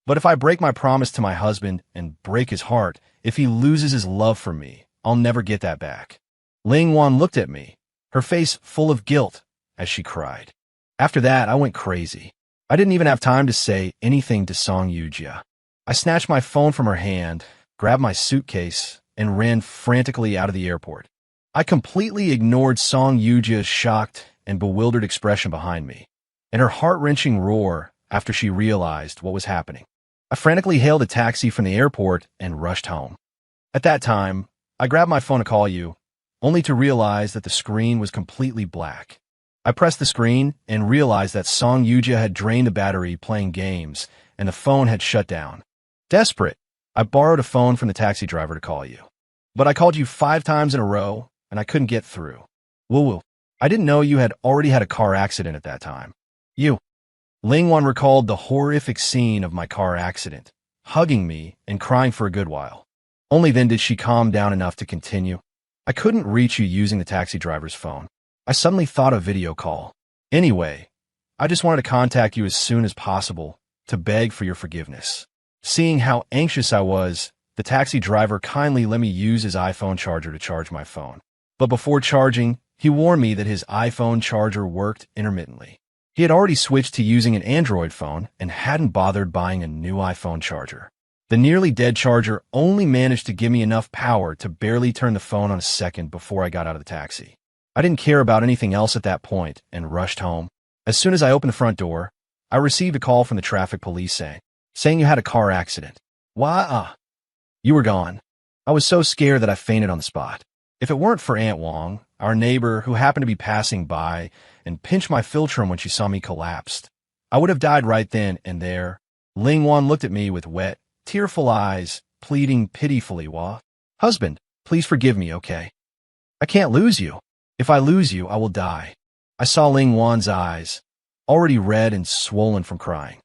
But if I break my promise to my husband and break his heart, if he loses his love for me, I'll never get that back. Lingwan looked at me, her face full of guilt, as she cried. After that, I went crazy. I didn't even have time to say anything to Song Yujia. I snatched my phone from her hand, grabbed my suitcase, and ran frantically out of the airport. I completely ignored Song Yujia's shocked and bewildered expression behind me, and her heart-wrenching roar after she realized what was happening. I frantically hailed a taxi from the airport and rushed home. At that time, I grabbed my phone to call you, only to realize that the screen was completely black. I pressed the screen and realized that Song Yujia had drained the battery playing games, and the phone had shut down. Desperate, I borrowed a phone from the taxi driver to call you. But I called you 5 times in a row, and I couldn't get through. Woo-woo. I didn't know you had already had a car accident at that time. You. Lingwan recalled the horrific scene of my car accident, hugging me and crying for a good while. Only then did she calm down enough to continue. I couldn't reach you using the taxi driver's phone. I suddenly thought of video call. Anyway, I just wanted to contact you as soon as possible, to beg for your forgiveness. Seeing how anxious I was, the taxi driver kindly let me use his iPhone charger to charge my phone. But before charging, he warned me that his iPhone charger worked intermittently. He had already switched to using an Android phone and hadn't bothered buying a new iPhone charger. The nearly dead charger only managed to give me enough power to barely turn the phone on a second before I got out of the taxi. I didn't care about anything else at that point and rushed home. As soon as I opened the front door, I received a call from the traffic police saying you had a car accident. Why? You were gone. I was so scared that I fainted on the spot. If it weren't for Aunt Wong, our neighbor who happened to be passing by and pinched my philtrum when she saw me collapsed, I would have died right then and there. Ling Wan looked at me with wet, tearful eyes, pleading pitifully, Husband, please forgive me, okay? I can't lose you. If I lose you, I will die. I saw Ling Wan's eyes, already red and swollen from crying.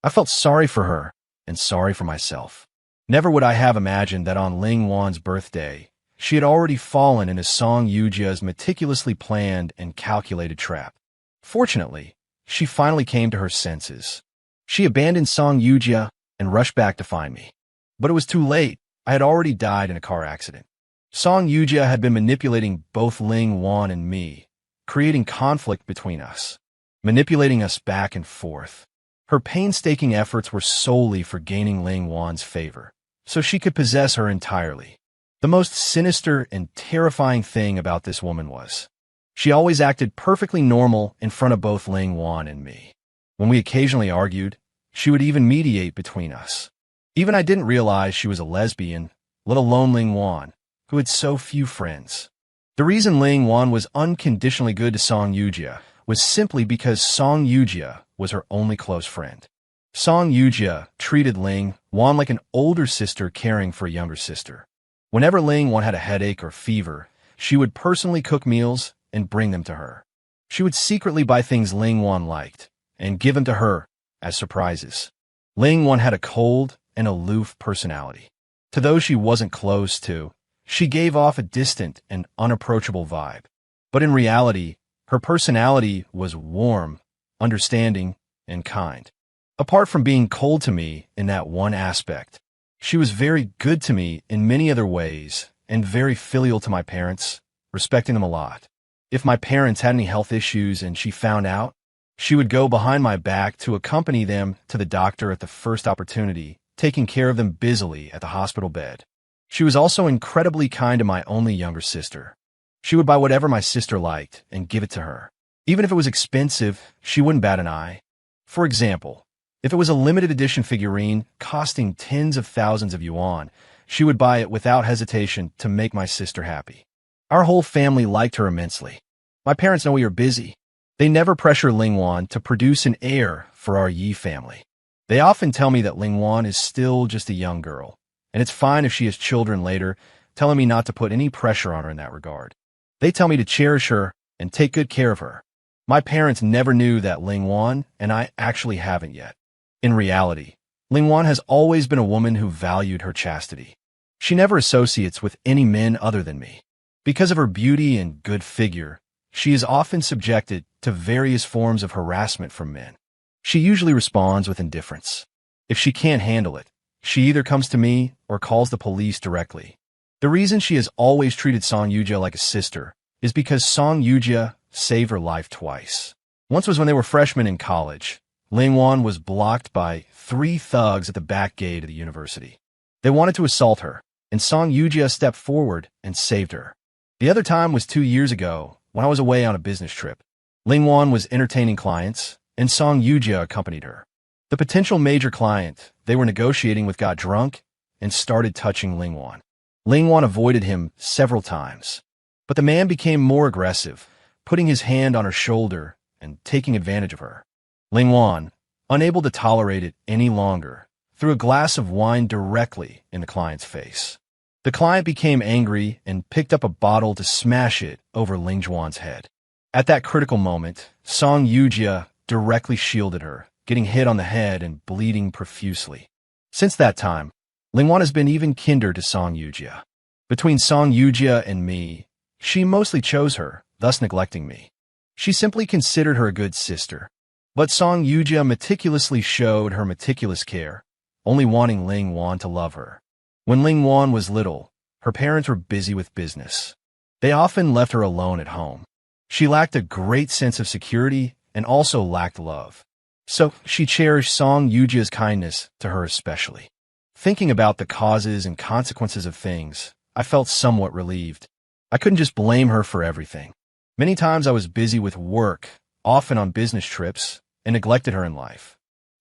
I felt sorry for her and sorry for myself. Never would I have imagined that on Ling Wan's birthday, she had already fallen into Song Yujia's meticulously planned and calculated trap. Fortunately, she finally came to her senses. She abandoned Song Yujia and rushed back to find me. But it was too late. I had already died in a car accident. Song Yujia had been manipulating both Ling Wan and me, creating conflict between us, manipulating us back and forth. Her painstaking efforts were solely for gaining Ling Wan's favor, so she could possess her entirely. The most sinister and terrifying thing about this woman was, she always acted perfectly normal in front of both Ling Wan and me. When we occasionally argued, she would even mediate between us. Even I didn't realize she was a lesbian, let alone Ling Wan, who had so few friends. The reason Ling Wan was unconditionally good to Song Yujia was simply because Song Yujia was her only close friend. Song Yujia treated Ling Wan like an older sister caring for a younger sister. Whenever Ling Wan had a headache or fever, she would personally cook meals and bring them to her. She would secretly buy things Ling Wan liked and give them to her as surprises. Ling Wan had a cold and aloof personality. To those she wasn't close to, she gave off a distant and unapproachable vibe. But in reality, her personality was warm, understanding, and kind. Apart from being cold to me in that one aspect, she was very good to me in many other ways and very filial to my parents, respecting them a lot. If my parents had any health issues and she found out, she would go behind my back to accompany them to the doctor at the first opportunity, taking care of them busily at the hospital bed. She was also incredibly kind to my only younger sister. She would buy whatever my sister liked and give it to her. Even if it was expensive, she wouldn't bat an eye. For example, if it was a limited edition figurine costing tens of thousands of yuan, she would buy it without hesitation to make my sister happy. Our whole family liked her immensely. My parents know we are busy. They never pressure Ling Wan to produce an heir for our Yi family. They often tell me that Ling Wan is still just a young girl, and it's fine if she has children later, telling me not to put any pressure on her in that regard. They tell me to cherish her and take good care of her. My parents never knew that Ling Wan and I actually haven't yet. In reality, Ling Wan has always been a woman who valued her chastity. She never associates with any men other than me. Because of her beauty and good figure, she is often subjected to various forms of harassment from men. She usually responds with indifference. If she can't handle it, she either comes to me or calls the police directly. The reason she has always treated Song Yujia like a sister is because Song Yujia saved her life twice. Once was when they were freshmen in college. Ling Wan was blocked by 3 thugs at the back gate of the university. They wanted to assault her, and Song Yujia stepped forward and saved her. The other time was 2 years ago, when I was away on a business trip. Ling Wan was entertaining clients, and Song Yujia accompanied her. The potential major client they were negotiating with got drunk and started touching Ling Wan. Ling Wan avoided him several times, but the man became more aggressive, putting his hand on her shoulder and taking advantage of her. Ling Wan, unable to tolerate it any longer, threw a glass of wine directly in the client's face. The client became angry and picked up a bottle to smash it over Ling Juan's head. At that critical moment, Song Yujia directly shielded her, getting hit on the head and bleeding profusely. Since that time, Ling Wan has been even kinder to Song Yujia. Between Song Yujia and me, she mostly chose her, thus neglecting me. She simply considered her a good sister. But Song Yuja meticulously showed her meticulous care, only wanting Ling Wan to love her. When Ling Wan was little, her parents were busy with business. They often left her alone at home. She lacked a great sense of security and also lacked love. So she cherished Song Yuja's kindness to her especially. Thinking about the causes and consequences of things, I felt somewhat relieved. I couldn't just blame her for everything. Many times I was busy with work, often on business trips, and neglected her in life.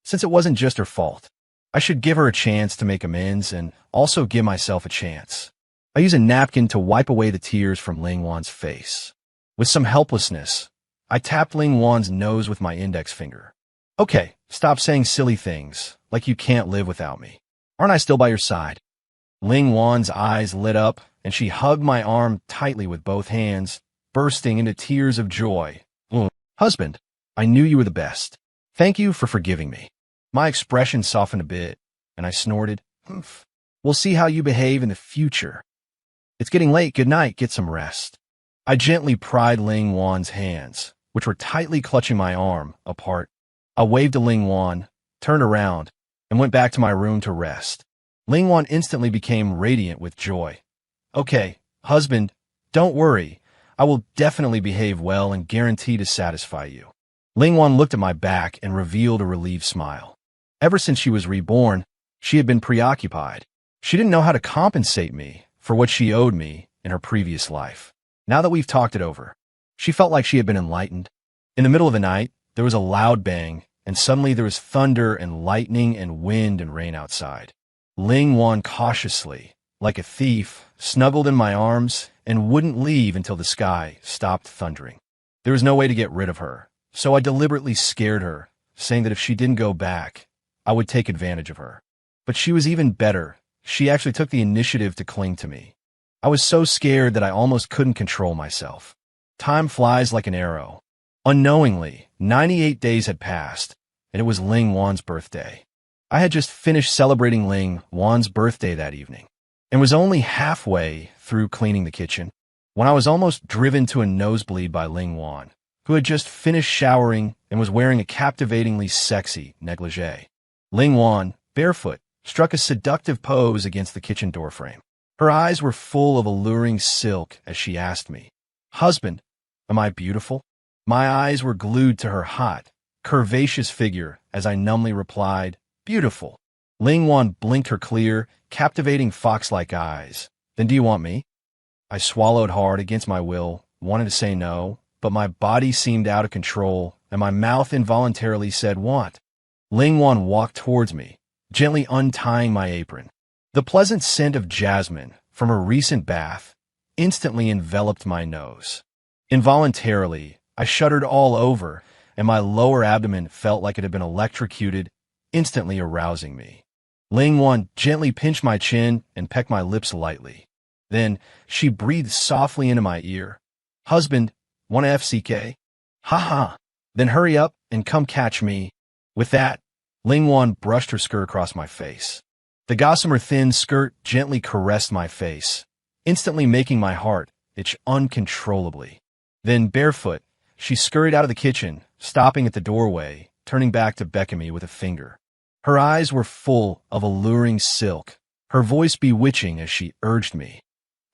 Since it wasn't just her fault, I should give her a chance to make amends and also give myself a chance. I use a napkin to wipe away the tears from Ling Wan's face. With some helplessness, I tapped Ling Wan's nose with my index finger. Okay, stop saying silly things, like you can't live without me. Aren't I still by your side? Ling Wan's eyes lit up, and she hugged my arm tightly with both hands, bursting into tears of joy. Husband, I knew you were the best. Thank you for forgiving me. My expression softened a bit, and I snorted, "Humph. We'll see how you behave in the future. It's getting late. Good night. Get some rest." I gently pried Ling Wan's hands, which were tightly clutching my arm, apart. I waved to Ling Wan, turned around, and went back to my room to rest. Ling Wan instantly became radiant with joy. Okay, husband, don't worry. I will definitely behave well and guarantee to satisfy you. Ling Wan looked at my back and revealed a relieved smile. Ever since she was reborn, she had been preoccupied. She didn't know how to compensate me for what she owed me in her previous life. Now that we've talked it over, she felt like she had been enlightened. In the middle of the night, there was a loud bang, and suddenly there was thunder and lightning and wind and rain outside. Ling Wan cautiously, like a thief, snuggled in my arms and wouldn't leave until the sky stopped thundering. There was no way to get rid of her, so I deliberately scared her, saying that if she didn't go back, I would take advantage of her. But she was even better. She actually took the initiative to cling to me. I was so scared that I almost couldn't control myself. Time flies like an arrow. Unknowingly, 98 days had passed, and it was Ling Wan's birthday. I had just finished celebrating Ling Wan's birthday that evening, and was only halfway through cleaning the kitchen when I was almost driven to a nosebleed by Ling Wan, who had just finished showering and was wearing a captivatingly sexy negligee. Ling Wan, barefoot, struck a seductive pose against the kitchen doorframe. Her eyes were full of alluring silk as she asked me, "Husband, am I beautiful?" My eyes were glued to her hot, curvaceous figure as I numbly replied, "Beautiful." Ling Wan blinked her clear, captivating fox-like eyes. "Then do you want me?" I swallowed hard against my will, wanted to say no, but my body seemed out of control, and my mouth involuntarily said want. Ling Wan walked towards me, gently untying my apron. The pleasant scent of jasmine from her recent bath instantly enveloped my nose. Involuntarily, I shuddered all over, and my lower abdomen felt like it had been electrocuted, instantly arousing me. Ling Wan gently pinched my chin and pecked my lips lightly. Then she breathed softly into my ear. "Husband, want a FCK? Ha ha. Then hurry up and come catch me." With that, Ling Wan brushed her skirt across my face. The gossamer thin skirt gently caressed my face, instantly making my heart itch uncontrollably. Then, barefoot, she scurried out of the kitchen, stopping at the doorway, turning back to beckon me with a finger. Her eyes were full of alluring silk, her voice bewitching as she urged me.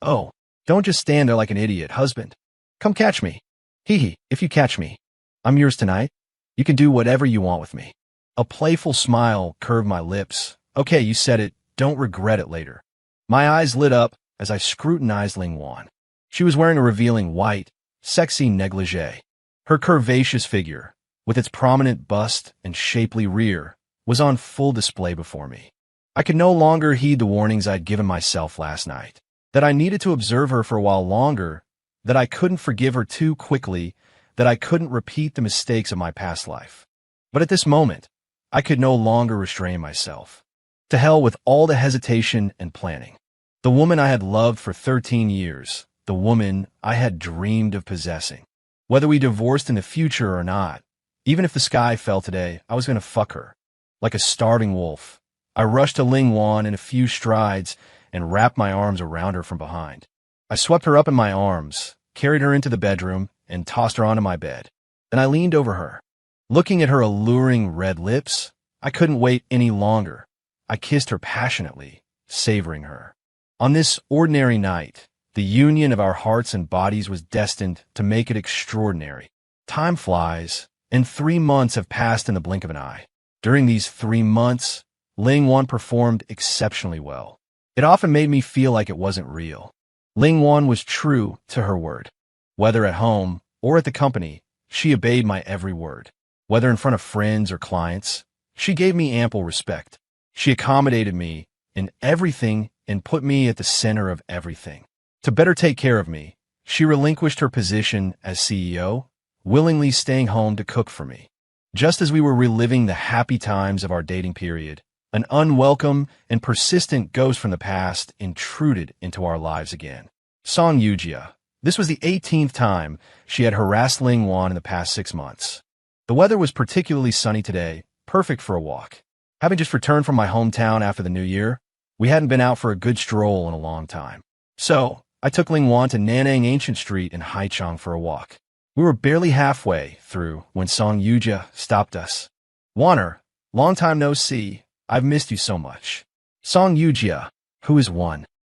"Oh, don't just stand there like an idiot, husband. Come catch me. Hee, if you catch me, I'm yours tonight. You can do whatever you want with me." A playful smile curved my lips. "Okay, you said it. Don't regret it later." My eyes lit up as I scrutinized Ling Wan. She was wearing a revealing white, sexy negligee. Her curvaceous figure, with its prominent bust and shapely rear, was on full display before me. I could no longer heed the warnings I'd given myself last night, that I needed to observe her for a while longer, that I couldn't forgive her too quickly, that I couldn't repeat the mistakes of my past life. But at this moment, I could no longer restrain myself. To hell with all the hesitation and planning. The woman I had loved for 13 years, the woman I had dreamed of possessing. Whether we divorced in the future or not, even if the sky fell today, I was going to fuck her. Like a starving wolf, I rushed to Ling Wan in a few strides and wrapped my arms around her from behind. I swept her up in my arms, carried her into the bedroom, and tossed her onto my bed. Then I leaned over her. Looking at her alluring red lips, I couldn't wait any longer. I kissed her passionately, savoring her. On this ordinary night, the union of our hearts and bodies was destined to make it extraordinary. Time flies, and 3 months have passed in the blink of an eye. During these 3 months, Ling Wan performed exceptionally well. It often made me feel like it wasn't real. Ling Wan was true to her word. Whether at home or at the company, she obeyed my every word. Whether in front of friends or clients, she gave me ample respect. She accommodated me in everything and put me at the center of everything. To better take care of me, she relinquished her position as CEO, willingly staying home to cook for me. Just as we were reliving the happy times of our dating period, an unwelcome and persistent ghost from the past intruded into our lives again. Song Yujia. This was the 18th time she had harassed Ling Wan in the past 6 months. The weather was particularly sunny today, perfect for a walk. Having just returned from my hometown after the new year, we hadn't been out for a good stroll in a long time. So, I took Ling Wan to Nanang Ancient Street in Haichang for a walk. We were barely halfway through when Song Yujia stopped us. "Waner, long time no see. I've missed you so much." Song Yujia, who is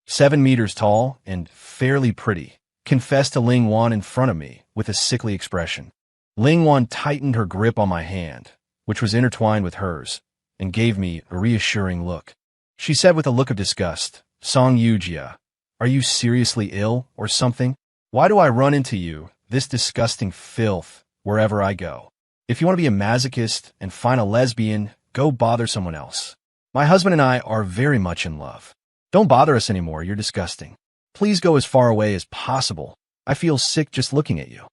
7 meters tall and fairly pretty, confessed to Ling Wan in front of me with a sickly expression. Ling Wan tightened her grip on my hand, which was intertwined with hers, and gave me a reassuring look. She said with a look of disgust, "Song Yujia, are you seriously ill or something? Why do I run into you, this disgusting filth, wherever I go? If you want to be a masochist and find a lesbian, go bother someone else. My husband and I are very much in love. Don't bother us anymore, you're disgusting. Please go as far away as possible. I feel sick just looking at you."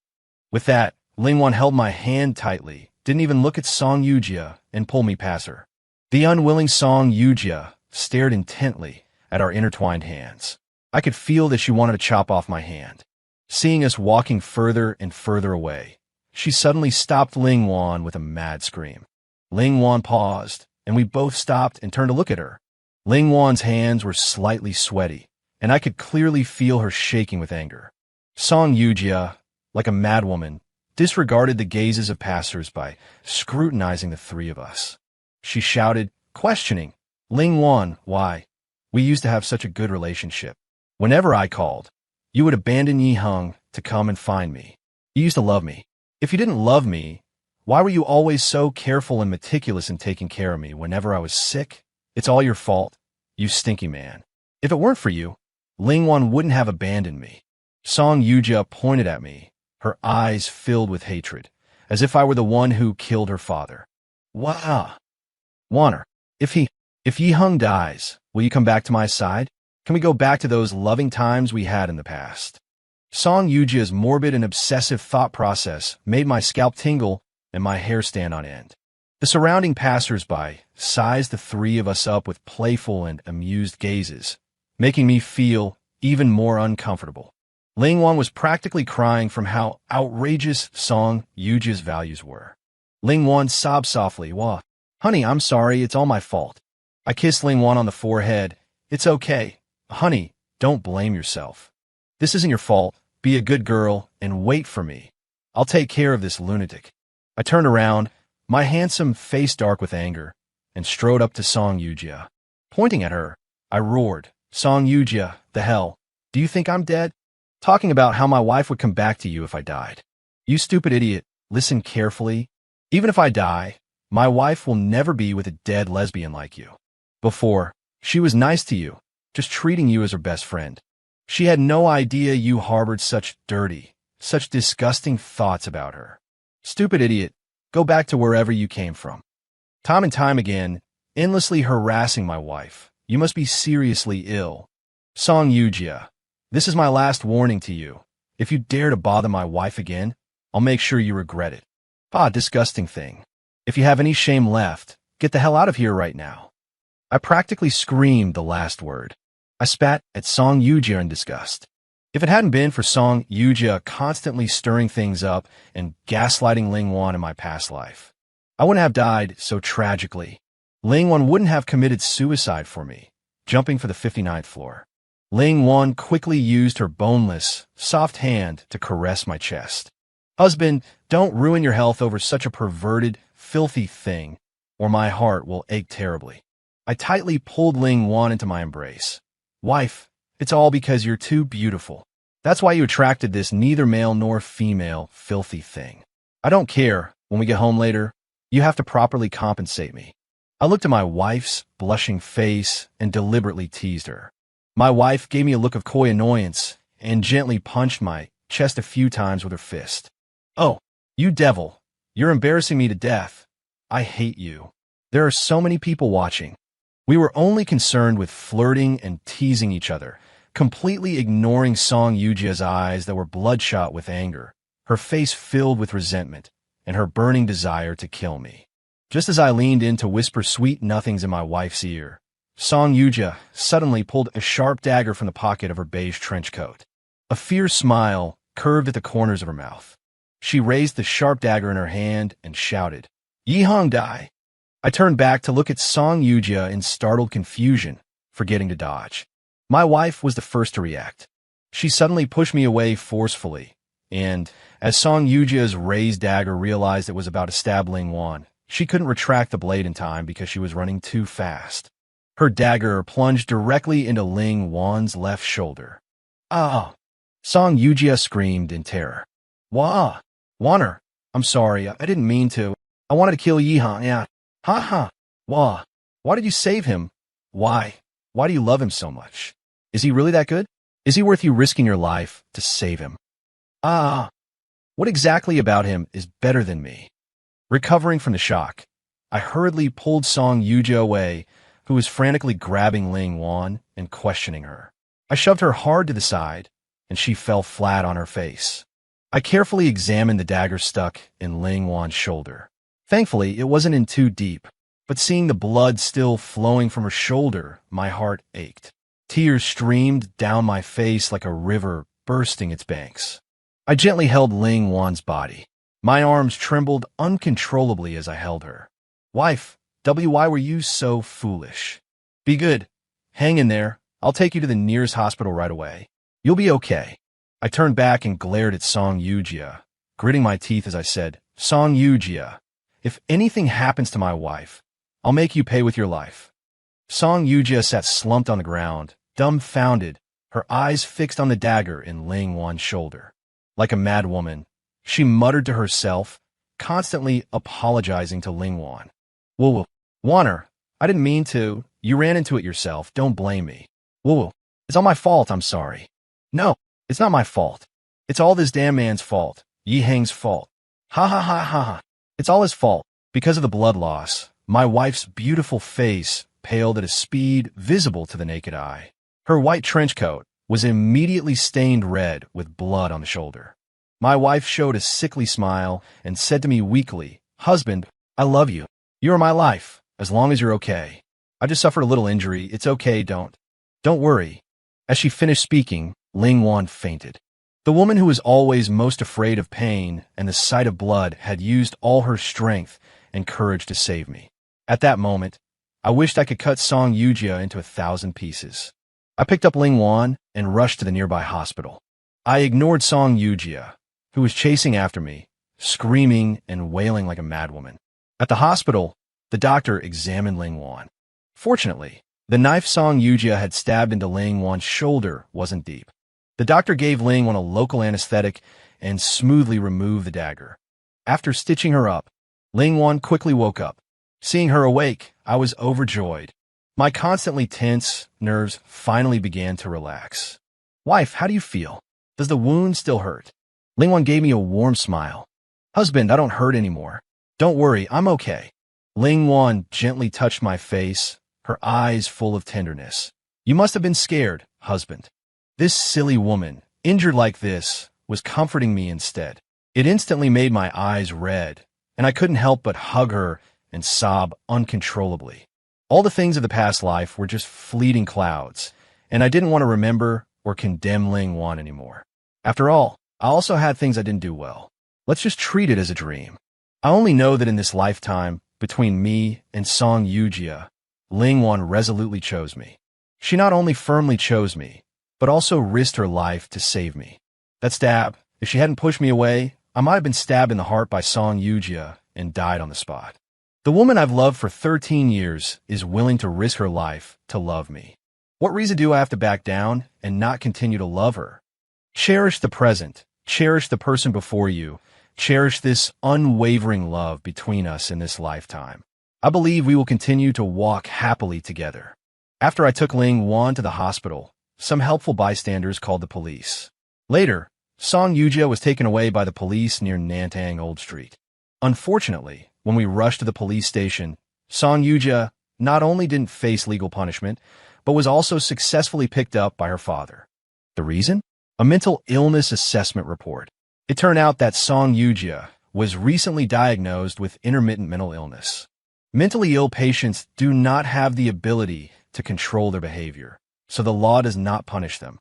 With that, Ling Wan held my hand tightly, didn't even look at Song Yujia, and pulled me past her. The unwilling Song Yujia stared intently at our intertwined hands. I could feel that she wanted to chop off my hand. Seeing us walking further and further away, she suddenly stopped Ling Wan with a mad scream. Ling Wan paused, and we both stopped and turned to look at her. Ling Wan's hands were slightly sweaty, and I could clearly feel her shaking with anger. Song Yujia, like a madwoman, disregarded the gazes of passers-by, scrutinizing the three of us. She shouted, questioning, "Ling Wan, why? We used to have such a good relationship. Whenever I called, you would abandon Yi Hung to come and find me. You used to love me. If you didn't love me, why were you always so careful and meticulous in taking care of me whenever I was sick? It's all your fault, you stinky man. If it weren't for you, Ling Wan wouldn't have abandoned me." Song Yujia pointed at me, her eyes filled with hatred, as if I were the one who killed her father. "Wow. Waner, if Yi Hung dies, will you come back to my side? Can we go back to those loving times we had in the past?" Song Yujia's morbid and obsessive thought process made my scalp tingle and my hair stand on end. The surrounding passers-by sized the three of us up with playful and amused gazes, making me feel even more uncomfortable. Ling Wan was practically crying from how outrageous Song Yujia's values were. Ling Wan sobbed softly, "Wah, honey, I'm sorry, it's all my fault." I kissed Ling Wan on the forehead. "It's okay. Honey, don't blame yourself. This isn't your fault. Be a good girl and wait for me. I'll take care of this lunatic." I turned around, my handsome face dark with anger, and strode up to Song Yujia. Pointing at her, I roared, "Song Yujia, the hell? Do you think I'm dead? Talking about how my wife would come back to you if I died. You stupid idiot, listen carefully. Even if I die, my wife will never be with a dead lesbian like you. Before, she was nice to you, just treating you as her best friend. She had no idea you harbored such dirty, such disgusting thoughts about her. Stupid idiot, go back to wherever you came from. Time and time again, endlessly harassing my wife. You must be seriously ill. Song Yujia, this is my last warning to you. If you dare to bother my wife again, I'll make sure you regret it. Ah, disgusting thing. If you have any shame left, get the hell out of here right now." I practically screamed the last word. I spat at Song Yujia in disgust. If it hadn't been for Song Yujia constantly stirring things up and gaslighting Ling Wan in my past life, I wouldn't have died so tragically. Ling Wan wouldn't have committed suicide for me, jumping for the 59th floor. Ling Wan quickly used her boneless, soft hand to caress my chest. Husband, don't ruin your health over such a perverted, filthy thing, or my heart will ache terribly. I tightly pulled Ling Wan into my embrace. Wife, it's all because you're too beautiful. That's why you attracted this neither male nor female filthy thing. I don't care. When we get home later, you have to properly compensate me. I looked at my wife's blushing face and deliberately teased her. My wife gave me a look of coy annoyance and gently punched my chest a few times with her fist. Oh, you devil. You're embarrassing me to death. I hate you. There are so many people watching. We were only concerned with flirting and teasing each other, completely ignoring Song Yujia's eyes that were bloodshot with anger, her face filled with resentment, and her burning desire to kill me. Just as I leaned in to whisper sweet nothings in my wife's ear, Song Yujia suddenly pulled a sharp dagger from the pocket of her beige trench coat. A fierce smile curved at the corners of her mouth. She raised the sharp dagger in her hand and shouted, "Yi Hong Dai!" I turned back to look at Song Yujia in startled confusion, forgetting to dodge. My wife was the first to react. She suddenly pushed me away forcefully, and as Song Yujia's raised dagger realized it was about to stab Ling Wan, she couldn't retract the blade in time because she was running too fast. Her dagger plunged directly into Ling Wan's left shoulder. Ah! Song Yujia screamed in terror. Wah! Wanner, I'm sorry, I didn't mean to. I wanted to kill Yihan, yeah. Ha ha! Wah! Why did you save him? Why? Why do you love him so much? Is he really that good? Is he worth you risking your life to save him? Ah! What exactly about him is better than me? Recovering from the shock, I hurriedly pulled Song Yujia away, who was frantically grabbing Ling Wan and questioning her. I shoved her hard to the side, and she fell flat on her face. I carefully examined the dagger stuck in Ling Wan's shoulder. Thankfully, it wasn't in too deep, but seeing the blood still flowing from her shoulder, my heart ached. Tears streamed down my face like a river bursting its banks. I gently held Ling Wan's body. My arms trembled uncontrollably as I held her. Wife, why were you so foolish? Be good. Hang in there. I'll take you to the nearest hospital right away. You'll be okay. I turned back and glared at Song Yujia, gritting my teeth as I said, Song Yujia, if anything happens to my wife, I'll make you pay with your life. Song Yujia sat slumped on the ground, dumbfounded, her eyes fixed on the dagger in Ling Wan's shoulder. Like a mad woman, she muttered to herself, constantly apologizing to Ling Wan. Woo-woo. Wanner, I didn't mean to. You ran into it yourself. Don't blame me. Woo-woo. It's all my fault. I'm sorry. No, it's not my fault. It's all this damn man's fault. Yi Heng's fault. Ha ha ha ha ha. It's all his fault. Because of the blood loss, my wife's beautiful face paled at a speed visible to the naked eye. Her white trench coat was immediately stained red with blood on the shoulder. My wife showed a sickly smile and said to me weakly, Husband, I love you. You are my life, as long as you're okay. I just suffered a little injury. It's okay, don't worry. As she finished speaking, Ling Wan fainted. The woman who was always most afraid of pain and the sight of blood had used all her strength and courage to save me. At that moment, I wished I could cut Song Yujia into 1,000 pieces. I picked up Ling Wan and rushed to the nearby hospital. I ignored Song Yujia, who was chasing after me, screaming and wailing like a madwoman. At the hospital, the doctor examined Ling Wan. Fortunately, the knife Song Yujia had stabbed into Ling Wan's shoulder wasn't deep. The doctor gave Ling Wan a local anesthetic and smoothly removed the dagger. After stitching her up, Ling Wan quickly woke up. Seeing her awake, I was overjoyed. My constantly tense nerves finally began to relax. Wife, how do you feel? Does the wound still hurt? Ling Wan gave me a warm smile. Husband, I don't hurt anymore. Don't worry, I'm okay. Ling Wan gently touched my face, her eyes full of tenderness. You must have been scared, husband. This silly woman, injured like this, was comforting me instead. It instantly made my eyes red, and I couldn't help but hug her and sob uncontrollably. All the things of the past life were just fleeting clouds, and I didn't want to remember or condemn Ling Wan anymore. After all, I also had things I didn't do well. Let's just treat it as a dream. I only know that in this lifetime, between me and Song Yujia, Ling Wan resolutely chose me. She not only firmly chose me, but also risked her life to save me. That stab, if she hadn't pushed me away, I might have been stabbed in the heart by Song Yujia and died on the spot. The woman I've loved for 13 years is willing to risk her life to love me. What reason do I have to back down and not continue to love her? Cherish the present. Cherish the person before you. Cherish this unwavering love between us in this lifetime. I believe we will continue to walk happily together. After I took Ling Wan to the hospital, some helpful bystanders called the police. Later, Song Yujia was taken away by the police near Nantang Old Street. Unfortunately, when we rushed to the police station, Song Yujia not only didn't face legal punishment, but was also successfully picked up by her father. The reason? A mental illness assessment report. It turned out that Song Yujia was recently diagnosed with intermittent mental illness. Mentally ill patients do not have the ability to control their behavior, so the law does not punish them.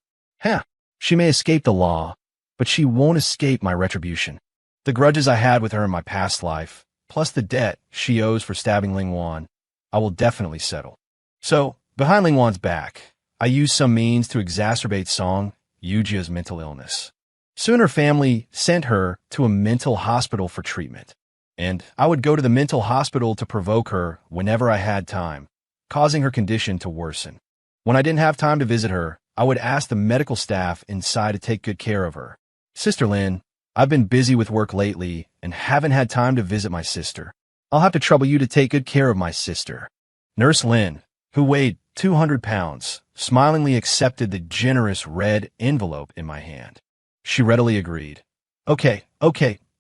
She may escape the law, but she won't escape my retribution. The grudges I had with her in my past life, plus the debt she owes for stabbing Ling Wan, I will definitely settle. So, behind Ling Wan's back, I used some means to exacerbate Song Yujia's mental illness. Soon her family sent her to a mental hospital for treatment, and I would go to the mental hospital to provoke her whenever I had time, causing her condition to worsen. When I didn't have time to visit her, I would ask the medical staff inside to take good care of her. Sister Lin, I've been busy with work lately and haven't had time to visit my sister. I'll have to trouble you to take good care of my sister. Nurse Lin, who weighed 200 pounds, smilingly accepted the generous red envelope in my hand. She readily agreed. Okay,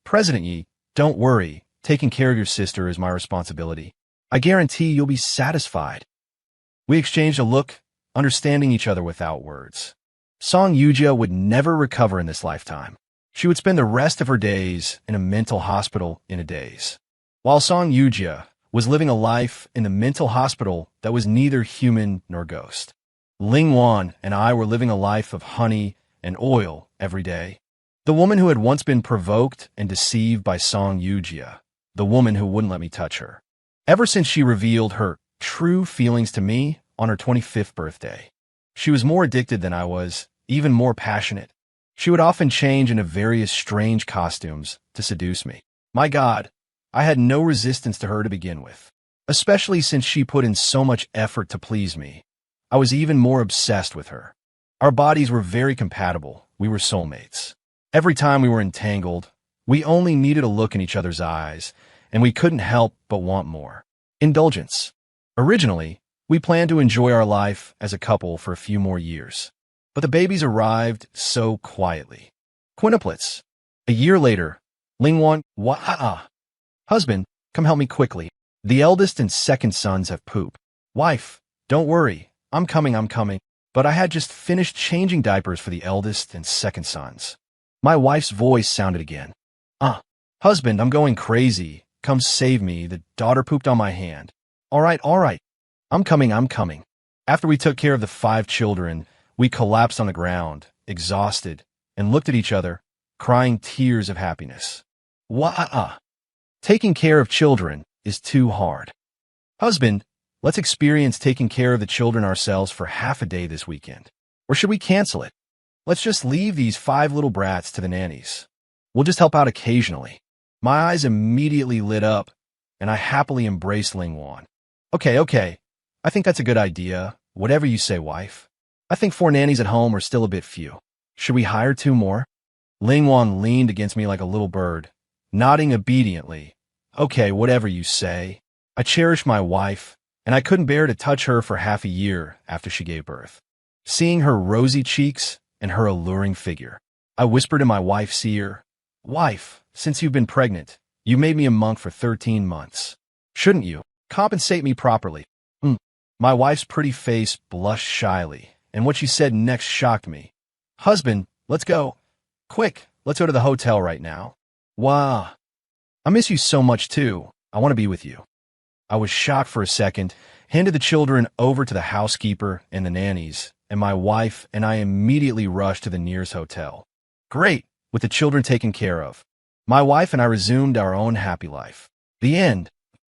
President Yi, don't worry. Taking care of your sister is my responsibility. I guarantee you'll be satisfied. We exchanged a look, understanding each other without words. Song Yujia would never recover in this lifetime. She would spend the rest of her days in a mental hospital in a daze. While Song Yujia was living a life in the mental hospital that was neither human nor ghost. Ling Wan and I were living a life of honey and oil every day. The woman who had once been provoked and deceived by Song Yujia, the woman who wouldn't let me touch her. Ever since she revealed her true feelings to me on her 25th birthday, she was more addicted than I was, even more passionate. She would often change into various strange costumes to seduce me. My God, I had no resistance to her to begin with, especially since she put in so much effort to please me. I was even more obsessed with her. Our bodies were very compatible. We were soulmates. Every time we were entangled, we only needed a look in each other's eyes, and we couldn't help but want more. Indulgence. Originally, we planned to enjoy our life as a couple for a few more years, but the babies arrived so quietly. Quintuplets. A year later, Ling Wan, husband, come help me quickly. The eldest and second sons have poop. Wife, don't worry, I'm coming. But I had just finished changing diapers for the eldest and second sons. My wife's voice sounded again. Husband, I'm going crazy. Come save me. The daughter pooped on my hand. All right. I'm coming. After we took care of the 5 children, we collapsed on the ground, exhausted, and looked at each other, crying tears of happiness. Taking care of children is too hard. Husband, let's experience taking care of the children ourselves for half a day this weekend. Or should we cancel it? Let's just leave these 5 little brats to the nannies. We'll just help out occasionally. My eyes immediately lit up, and I happily embraced Ling Wan. Okay. I think that's a good idea. Whatever you say, wife. I think 4 nannies at home are still a bit few. Should we hire 2 more? Ling Wan leaned against me like a little bird, nodding obediently. Okay, whatever you say. I cherish my wife, and I couldn't bear to touch her for half a year after she gave birth. Seeing her rosy cheeks and her alluring figure, I whispered in my wife's ear, Wife, since you've been pregnant, you made me a monk for 13 months. Shouldn't you compensate me properly? My wife's pretty face blushed shyly, and what she said next shocked me. Husband, let's go. Quick, let's go to the hotel right now. Wow. I miss you so much too. I want to be with you. I was shocked for a second, handed the children over to the housekeeper and the nannies, and my wife and I immediately rushed to the nearest hotel. Great, with the children taken care of. My wife and I resumed our own happy life. The end.